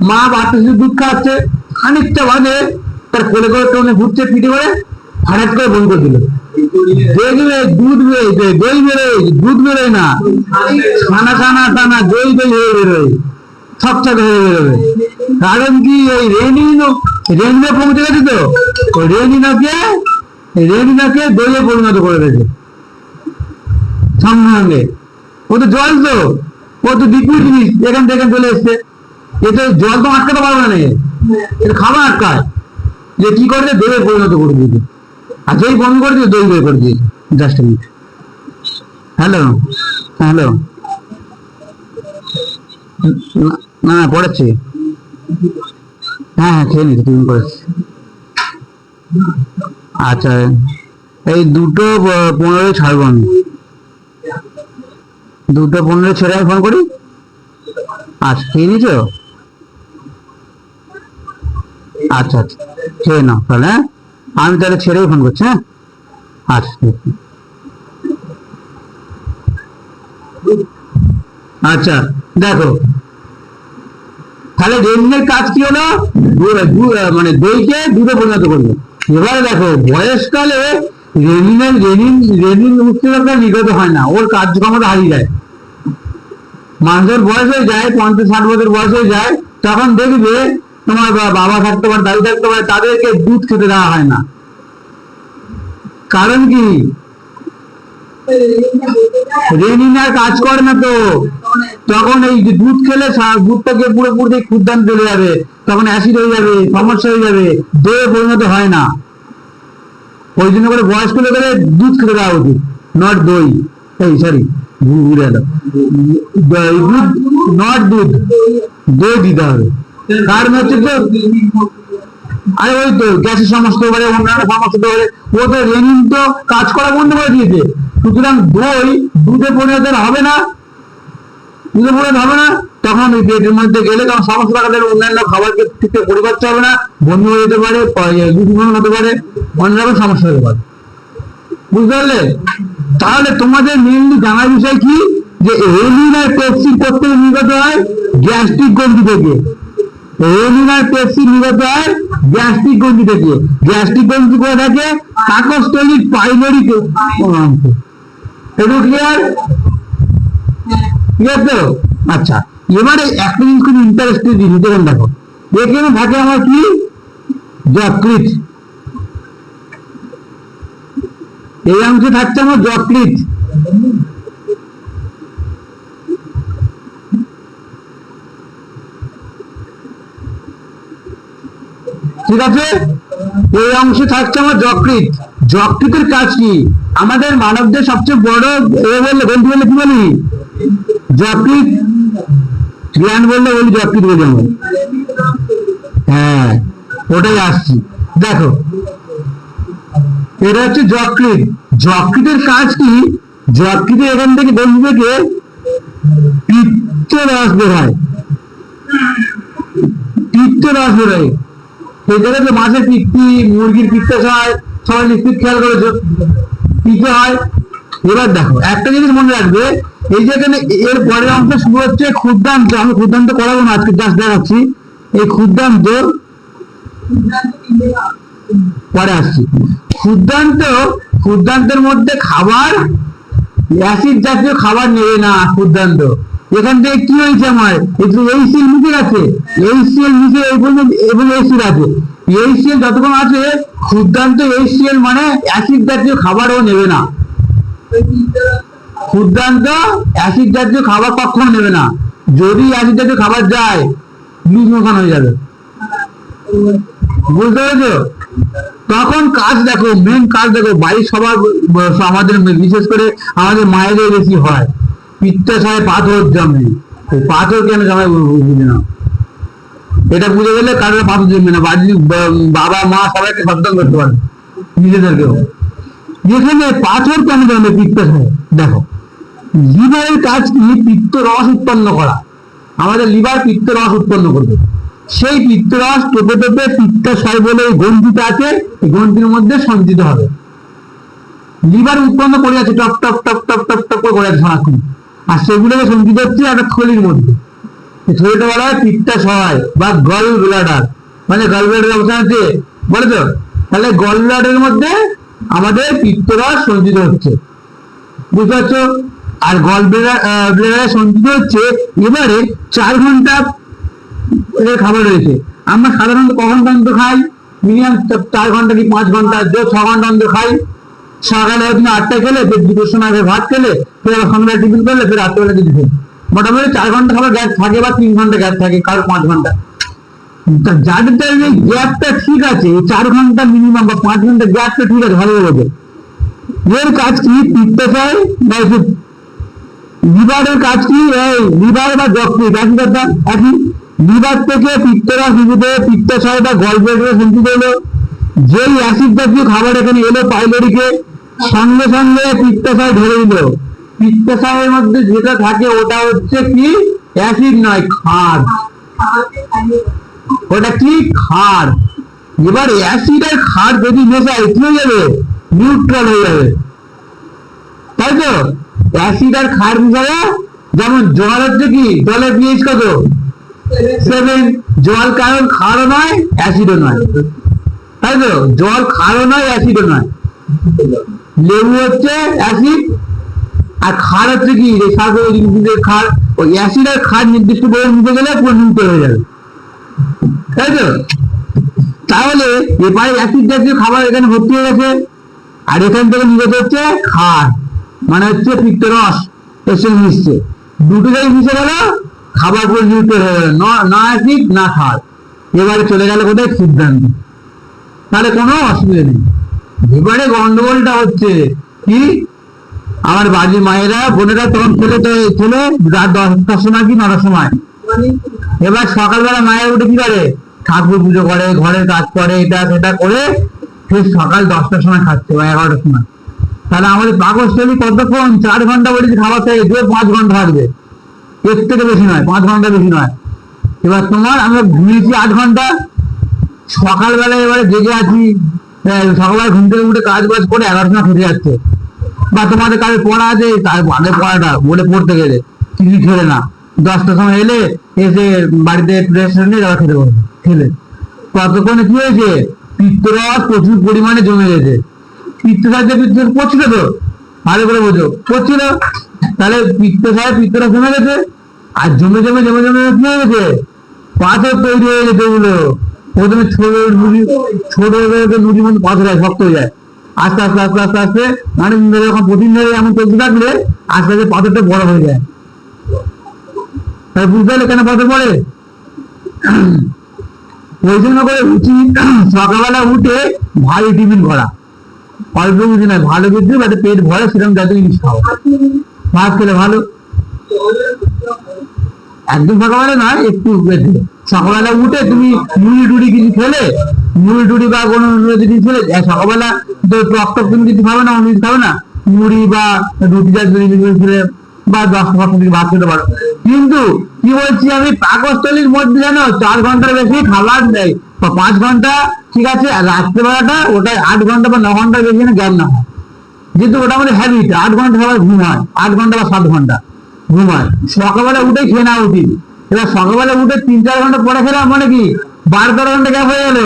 মা বাচ্চা শিশু দুধ খাওয়াচ্ছে, খানিকটা বাদে তার কোলে করে টোনে ঘুরছে, পিঠে করে হঠাৎ করে বন্ধ করে দিল। দেখবে দুধ বেরোয়, দই বেরোয়, দুধ বেরোয় না, ছানা ছানা ছানা দই দই হয়ে বেরোয়, ছকছক হয়ে বেরোবে। কারণ কি? ওই রেনিনে পৌঁছে গেছে তো, ওই রেনিনাকে দইয়ে পরিণত করে দিয়েছে সঙ্গে সঙ্গে। ও তো জল, তো ও তো লিকুইড জিনিস, এখান থেকে চলে এসছে। এতে জল তো আটকাতে পারবে না, এটা খাবার আটকায়। যে কি করে? দইয়ে পরিণত করে দিয়েছে। আর যেই বন্ধ করে দিয়ে দই বের করে দিয়েছে। Just minute. হ্যালো হ্যালো, না না পড়াচ্ছি। হ্যাঁ হ্যাঁ, খেয়ে নিচ্ছি, তুমি করেছি। আচ্ছা, এই 2:15 ছাড়বো আমি। 2:15 ছেড়ে আমি ফোন করি। আচ্ছা, খেয়ে নিচ্ছ? আচ্ছা আচ্ছা, খেয়ে নাও তাহলে। হ্যাঁ, আমি তাহলে ছেড়েই ফোন করছি। হ্যাঁ, আচ্ছা। আচ্ছা দেখো, তাহলে রেলিনের কাজ কি হলো? মানে দইকে দুধে পরিণত করবে। এবারে দেখো, বয়সকালে রেলিন উচ্চতা নিগত হয় না, ওর কার্যক্ষমতা হারিয়ে যায়। মানুষের বয়স হয়ে যায়, 50-60 বছর বয়স হয়ে যায়, তখন দেখবে তোমার বাবা থাকতে পারে, দাদু থাকতে পারে, তাদেরকে দুধ খেতে দেওয়া হয় না। কারণ কি? রেনিন আর কাজ করে না তো, তখন এই যে দুধ খেলে দুধটাকে পুরোপুরি ক্ষুদ্রান্ত চলে যাবে, তখন অ্যাসিড হয়ে যাবে, সমস্যা হয়ে যাবে, দইয়ে পরিণত হয় না। ওই জন্য করে বয়স্ক লোকের দুধ খেতে দেওয়া উচিত, নট দই। এই সরি, ভুলে গেল, দুধ নট দুধ, দই দিতে হবে। কারণ হচ্ছে তো, আরে ওই তো গ্যাসের সমস্যা হতে পারে, অন্যান্য সমস্যা হতে পারে। ও তো রেনিন তো কাজ করা বন্ধ করে দিয়েছে, সুতরাং দই দুধে পরিণত হবে না, দুধে পরিণত হবে না। তখন ওই পেটের মধ্যে গেলে তখন সমস্যা দেখা যাবে, অন্যান্য খাবারকে ঠিক পরিপাচ্য হবে না, বমি হয়ে যেতে পারে, দুধ হতে পারে, অন্য রকম সমস্যা হতে পারে। বুঝতে পারলে? তাহলে তোমাদের মেনলি জানার বিষয় কি, যে রেলিন আর পেপসিন করতে নির্গত হয় গ্যাস্ট্রিক গ্রন্থি থেকে। রেলিন আর পেপসিন নির্গত হয় গ্যাস্ট্রিক গ্রন্থি থেকে। গ্যাস্ট্রিক গ্রন্থি করে থাকে পাকস্থলীর পাইলোরি অংশ। এটা ক্লিয়ার? ক্লিয়ার তো? আচ্ছা, এবারে একটা জিনিস খুব ইন্টারেস্টিং জিনিস, দেখুন দেখো, এখানে থাকে আমার কি? যকৃৎ। এই অংশে থাকছে আমার যকৃৎ। ঠিক আছে, এই অংশে থাকছে আমার যকৃৎ। যকৃতের কাজ কি? আমাদের মানবদের সবচেয়ে বড় বললে গ্রন্থি বললে কি বলি? যকৃৎ। গ্ল্যান্ড বললে বলি যকৃৎ বলি আমরা। হ্যাঁ, ওটাই আসছি। দেখো, এটা হচ্ছে যকৃৎ। যকৃতের কাজ কি? যকৃতে এখান থেকে বন্ধু থেকে পিত্ত রস বেরোয়, পিত্ত রস বেরোয়। সেই জায়গাতে মাছের পিত্তি, মুরগির পিত্তাশয়, সবাই নিশ্চিত খেয়াল করেছো, পিত্ত হয়। এবার দেখো একটা জিনিস মনে রাখবে, এই যে এখানে এর পরের অংশ শুরু হচ্ছে ক্ষুদ্রান্ত। আমি ক্ষুদ্রান্ত করাবো না আজকে, জাস্ট দেখাচ্ছি। এই ক্ষুদ্রান্ত পরে আসছি। ক্ষুদ্রান্ত, ক্ষুদ্রান্তের মধ্যে খাবার, অ্যাসিড জাতীয় খাবার নেবে না ক্ষুদ্রান্ত। এখান থেকে কি হয়েছে আমার, একটু এইচসিএল মিশে গেছে, এইচসিএল মিশে এবং অ্যাসিড আছে। এইচসিএল যতক্ষণ আছে ক্ষুদ্রান্ত এইচসিএল মানে অ্যাসিড জাতীয় খাবারও নেবে না। ক্ষুদ্রান্ত অ্যাসিড জাতীয় খাবার কখনো নেবে না। যদি অ্যাসিড জাতীয় খাবার যায় লুজ মোশন হয়ে যাবে, বুঝতে পেরেছো? তখন কাজ দেখো, মেন কাজ দেখো, বাড়ির সবার, আমাদের বিশেষ করে আমাদের মায়েদের বেশি হয়, পিত্তাশয়ে পাথর জমে। পাথর কেন জমে বুঝে না, এটা বুঝে গেলে কারোর পাথর জমবে না। বাড়ির বাবা মা সবাইকে সচেতন করতে পারে, নিজেদেরকেও। যেখানে পাথর কেন জমে পিত্তাশয়ে, দেখো লিভারের কাজ কি? পিত্ত রস উৎপন্ন করা। আমাদের লিভার পিত্ত রস উৎপন্ন করবে। সেই পিত্তরস টোপে টোপে পিত্তাশয় বলে গ্রন্থিটা আছে, এই গ্রন্থির মধ্যে সঞ্চিত হবে। লিভার উৎপন্ন করে যাচ্ছে, top top top top top top করে যাচ্ছে সারাক্ষণ, আর সেগুলোকে সঞ্চিত হচ্ছে একটা থলির মধ্যে। থলিটা বলা হয় পিত্তাশয় বা গল ব্লাডার, মানে গল ব্লাডার অবস্থান আছে, বলে তো? তাহলে গল ব্লাডারের মধ্যে আমাদের পিত্তরস সঞ্চিত হচ্ছে, বুঝতে পারছো? আর গল ব্লাডারে সঞ্চিত হচ্ছে। এবারে 4 ঘন্টা খাবার রয়েছে। আমরা সাধারণত কখন অন্তর খাই? মিনিমাম 4 ঘন্টা কি 5 ঘন্টা, 6 ঘন্টা অন্তর খাই। সকালে তুমি 8টায় খেলে, ফের 2টোর সময় ভাত খেলে, ফের আবার সন্ধ্যায় টিফিন করলে, ফের রাত্রেবেলা কিছু খেলে। মোটামুটি 4 ঘন্টা খাবার গ্যাপ থাকে, বা 3 ঘন্টা গ্যাপ থাকে, কারো 5 ঘন্টা। যাদের এই গ্যাপটা ঠিক আছে, 4 ঘন্টা মিনিমাম বা 5 ঘন্টা গ্যাপটা ঠিক আছে, ভালো বলবে। এর কাজ কি? পিত্তাশয় বা লিভারের কাজ কি? এই লিভার বা যকৃৎ একই কথা, একই। লিভার থেকে পিত্তরস নির্গত হয়ে পিত্তাশয় বা গল ব্লাডারে সঞ্চিত হলো। যেই অ্যাসিড জাতীয় খাবার এখানে এলো পাইলোরিকে, সঙ্গে সঙ্গে পিত্তাশয় ধরে দিল। পিত্তাশয়ের মধ্যে যেটা থাকে ওটা হচ্ছে কি? অ্যাসিড নয়, ক্ষার। ওটা কি? ক্ষার। এবার অ্যাসিড আর ক্ষার যদি মেশায় কি হয়ে যাবে? নিউট্রাল হয়ে যাবে, তাই তো? অ্যাসিড আর ক্ষার মিশাবে। যেমন জল হচ্ছে কি, জলের পিএইচ কত? 7। জল কারণ ক্ষারও নয় অ্যাসিডও নয়, তাই তো? জল ক্ষারও নয় অ্যাসিডও নয়। লেবু হচ্ছে অ্যাসিড, আর ক্ষার হচ্ছে কি? ক্ষার। ওই অ্যাসিড আর ক্ষার নির্দিষ্ট করে নিতে গেলে পুরো নিউট্রাল হয়ে যাবে, তাই তো? তাহলে এবারে অ্যাসিড জাতীয় খাবার এখানে ভর্তি হয়ে গেছে, আর এখান থেকে নির্গত হচ্ছে ক্ষার, মানে হচ্ছে পিত্তরস এসে মিশছে। দুটো জায়গায় মিশে গেল, খাবার পুরো নিউট্রাল হয়ে গেল, না অ্যাসিড না ক্ষার। এবারে চলে গেল কোথায়? ক্ষুদ্রান্ত। তাহলে কোনো অসুবিধা নেই। এবারে গন্ডগোলটা হচ্ছে কি? আমার বাড়ির মায়েরা, বোনেরা তখন ছেলে রাত 10টার সময় কি 9টার সময়। এবার সকালবেলা মায়ের উঠে কি করে? ঠাকুর পুজো করে, ঘরের কাজ করে, এটা সেটা করে, ফের সকাল 10টার সময় খাচ্ছে বা 11টার সময়। তাহলে আমাদের পাকস্থলী কতক্ষণ? 4 ঘন্টা বলেছি খাবার থেকে, 5 ঘন্টা থাকবে, এর থেকে বেশি নয়, 5 ঘন্টা বেশি নয়। এবার তোমার, আমরা ঘুমিয়েছি 8 ঘন্টা, সকালবেলা এবারে জেগে আছি, সকালবেলা ঘুম থেকে উঠে কাজ বাজ করে 11টার সময় খেতে যাচ্ছে, বা তোমাদের কাছে পড়া আছে, তার আগে পড়াটা বলে পড়তে গেলে কিছু খেলে না, 10টার সময় এলে, এসে বাড়িতে রেস্টুরেন্ট নিয়ে যাওয়া খেতে বলবে, খেলে ততক্ষণে কি হয়েছে? পিত্তরস প্রচুর পরিমাণে জমে গেছে। পিত্তরস পড়ছিল তো, ভালো করে বোঝো, পড়ছিল। তাহলে পিত্তরস জমে গেছে, আর জমে জমে জমে জমে কি হয়ে গেছে? পাথর তৈরি হয়ে গেছে। ওগুলো প্রথমে ছোট নুড়ির মধ্যে পাথর হয়, শক্ত হয়ে যায়। আস্তে আস্তে আস্তে আস্তে আস্তে মানে যখন প্রতিদিন ধরে এমন চলতে থাকলে আস্তে আস্তে পাথরটা বড় হয়ে যায়। তাই বুঝতে পারলে কেন পাথর পড়ে? ওই জন্য করে উচিত সকালবেলা উঠে ভারী টিফিন করা, অল্প কিছু নয়, ভালো কিছু যাতে পেট ভরে সেরকম যাতে জিনিস খাও। ভাত খেলে ভালো, একদম সকালবেলা নয়, একটু বেশি। সকালবেলা উঠে তুমি মুড়ি টুড়ি কিছু খেলে, মুড়ি টুড়ি বা কোনো জিনিস খেলে, সকালবেলা তো টক টক তুমি কিছু খাবে না, অন্য কিছু খাবে না, মুড়ি বা রুটি জাতীয় জিনিস খেলে বা 10-15 মিনিট ভাত খেতে পারো। কিন্তু কি বলছি আমি, পাকস্থলীর মধ্যে জানো 4 ঘন্টার বেশি খাবার দেয়, 5 ঘন্টা ঠিক আছে, আর রাত্রেবেলাটা ওটা 8 ঘন্টা বা 9 ঘন্টার বেশি যেন জ্ঞান না হয়। যেহেতু ওটা আমাদের হ্যাবিট, 8 ঘন্টা সবাই ঘুম হয়, 8 ঘন্টা বা 7 ঘন্টা ঘুম হয়। সকালবেলা উঠে খেয়ে নেওয়া উচিত। এবার সকালবেলা উঠে 3-4 ঘন্টা পরে খেলাম মানে কি 12-13 ঘন্টা গ্যাপ হয়ে গেল,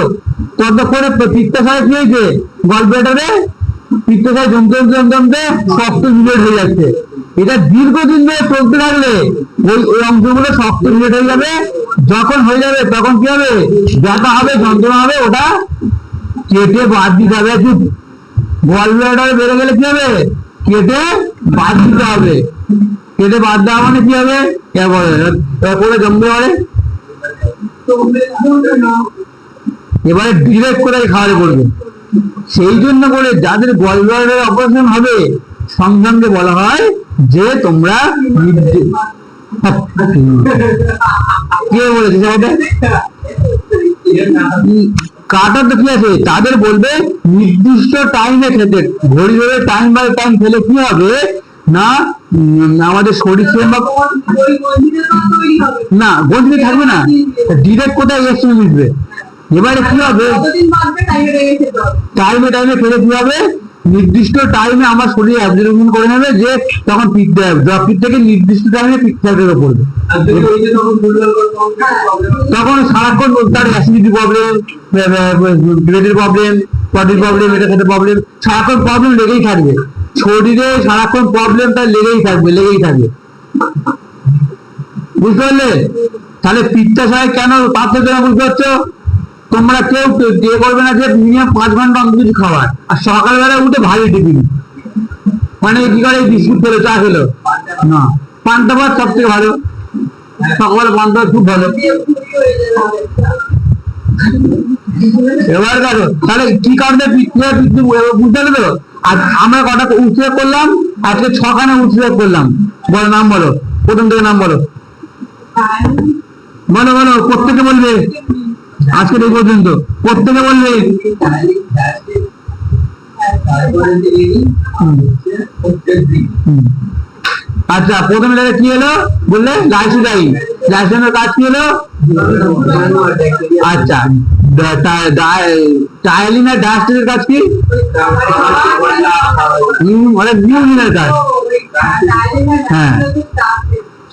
ততক্ষণে পিত্তাশয় কি হয়েছে, গলব্লাডারে পিত্তাশয় জমতে জমতে জমতে জমতে শক্ত রিলেট হয়ে যাচ্ছে। এটা দীর্ঘদিন ধরে চলতে থাকলে ওই অংশগুলো শক্ত রিলেট হয়ে যাবে। যখন হয়ে যাবে তখন কি হবে, ব্যথা হবে, যন্ত্রণা হবে, ওটা কেটে বাদ দিতে হবে। গলব্লাডারে বেড়ে গেলে কি হবে, কেটে বাদ দিতে হবে। কেটে বাদ দেওয়া মানে কি হবে, এরপরে জমতে পারে। এবারে ডিরেক্ট করে খাওয়ারে পড়বে। সেই জন্য করে যাদের গলব্লাডারের অপারেশন হবে সঙ্গে সঙ্গে বলা হয় যে তোমরা কে বলেছে সেটা কাটা তো কি আছে, তাদের বলবে নির্দিষ্ট টাইমে খেতে, ঘড়ি ধরে টাইম বাই টাইম খেলে কি হবে না, আমাদের শরীর না গন্ধিতে থাকবে না, ডিরেক্ট কোথায় এর সঙ্গে মিশবে। এবারে কি হবে, টাইমে টাইমে খেলে কি হবে, নির্দিষ্ট টাইমে আমার শরীর অ্যাবজর্বশন করে নেবে যে তখন পিঠ দেয়, পিঠ থেকে নির্দিষ্ট টাইমে পিঠ থাকতে পড়বে। তখন সারাক্ষণ তার অ্যাসিডিটি প্রবলেম, ব্রেনের প্রবলেম, বডির প্রবলেম, এটা খেতে প্রবলেম, সারাক্ষণ প্রবলেম লেগেই থাকবে শরীরে, সারাক্ষণ প্রবলেম তার লেগেই থাকবে। বুঝতে পারলে? তাহলে পিত্তাশয় কেন পার্থক্য বুঝতে পারছো? তোমরা কেউ ইয়ে করবে না যে মিনিমাম 5 ঘন্টা অন্তত কিছু খাবার, আর সকালবেলা উঠে ভারী টিফিন, মানে কি করে বিস্কুট খেলো, চা খেলো না, পান্তা ভাত সব থেকে ভালো, সকালে পান্তা ভাত খুব ভালো। এবার দেখো তাহলে কি কারণে বুঝতে পারলে তো। আর আমরা কটা উৎসব করলাম, আজকে 6খানা উৎসব করলাম। বলো নাম বলো, প্রথম থেকে নাম বলো, বলো বলো, প্রত্যেকে বলবে আজকে এই পর্যন্ত, প্রত্যেকে বলবে। আচ্ছা প্রথমে দেখে কি হলো বললে, লাইসোজাইম, লাইসোজাইমের কাজ কি হলো, আচ্ছা টায়ালিন আর ডায়াস্টিনের কাজ কি, মানে নিউমিনের কাজ, হ্যাঁ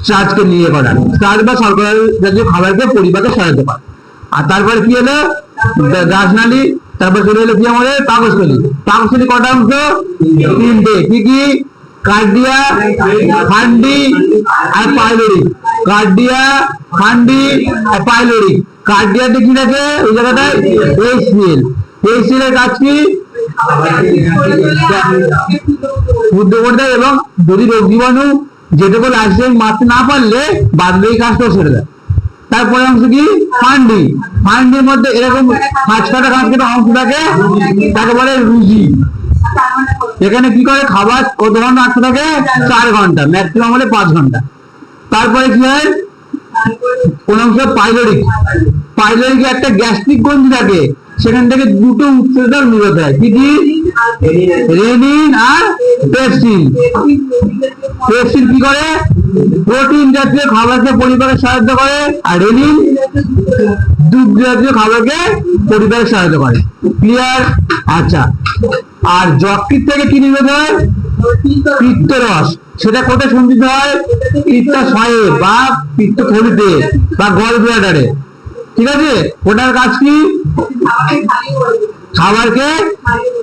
স্টার্চকে নিয়ে করা, স্টার্চ বা শর্করা জাতীয় খাবারকে পরিপাকে সহায়তা করে। আর তারপরে কি হলো রাজনালী, তারপর চলে এলো কি আমাদের পাকস্থলী। পাকস্থলী কটা অংশ, 3টে, কি কি, কার্ডিয়া, ফান্ডি আর পাইলোরিক। কার্ডিয়া, ফান্ডি আর পাইলোরিক। কার্ডিয়াতে কি থাকে ওই জায়গাটায়, এইচসিএল। এইচসিএল এর কাজ কি, শুদ্ধ করে দেয়, এবং যদি রোগ জীবাণু যেটুকু লাইসোজাইম মারতে না পারলে বাদ বাকি কাজটাও ছেড়ে দেয়। তারপরে অংশ কি, ফান্ডি। ফান্ডির মধ্যে এরকম খাঁচকাটা অংশ থাকে, তাকে বলে রুজি। এখানে কি করে, খাবার কত ঘন্টা আটকে থাকে, 4 ঘন্টা, ম্যাক্সিমাম হলে 5 ঘন্টা। তারপরে কি হয়, কোন অংশ পাইলোরিক। পাইলোরিক একটা গ্যাস্ট্রিক গ্রন্থি থাকে, সেখান থেকে দুটো উৎসেচক নির্গত হয়, কি কি, রেনিন আর পেপসিন। পেপসিন কি করে, প্রোটিন জাতীয় খাবারকে পরিপাকে সহায়তা করে, আর রেনিন দুধ জাতীয় খাবারকে পরিপাকে সহায়তা করে। ক্লিয়ার? আচ্ছা, আর যকৃৎ থেকে কি নির্গত হয়, পিত্তরস। সেটা কোথায় সঞ্চিত হয়, পিত্তাশয়ে বা পিত্তথলিতে বা গল ব্লাডারে। ঠিক আছে, ওটার কাজ কি, খাবারকে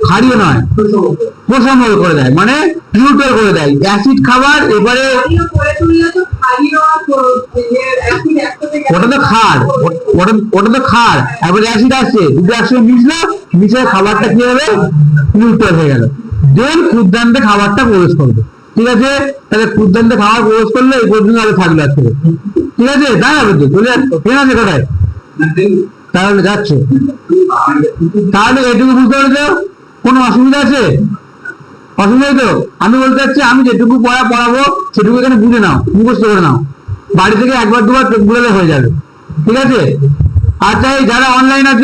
ক্ষারীয় নয় প্রশমন করে দেয়, মানে নিউট্রাল করে দেয়। অ্যাসিড খাবার এবারে ওটা তো ক্ষার, ওটা তো ক্ষার, এবারে অ্যাসিড আসছে, দুটো একসঙ্গে মিশলো, মিশে খাবারটা কি হবে, নিউট্রাল হয়ে গেল। দেন ক্ষুদ্রান্তে খাবারটা প্রবেশ করবে। ঠিক আছে, তাহলে ক্ষুদ্রান্তে খাবার প্রবেশ করলে এই পর্যন্ত আরো থাকবে আজকে। ঠিক আছে, তাই হবে তো, চলে যাচ্ছে, ঠিক আছে কোথায় তাহলে যাচ্ছে। তাহলে এটুকু বুঝতে পারছো, কোনো অসুবিধা আছে, অসুবিধা তো? আমি বলতে চাচ্ছি আমি যেটুকু পড়াবো সেটুকু এখানে বুঝে নাও, মুখস্থ করে নাও। বাড়ি থেকে একবার দুবার চোখ বুলালে হয়ে যাবে। ঠিক আছে? আচ্ছা, এই যারা অনলাইন আছে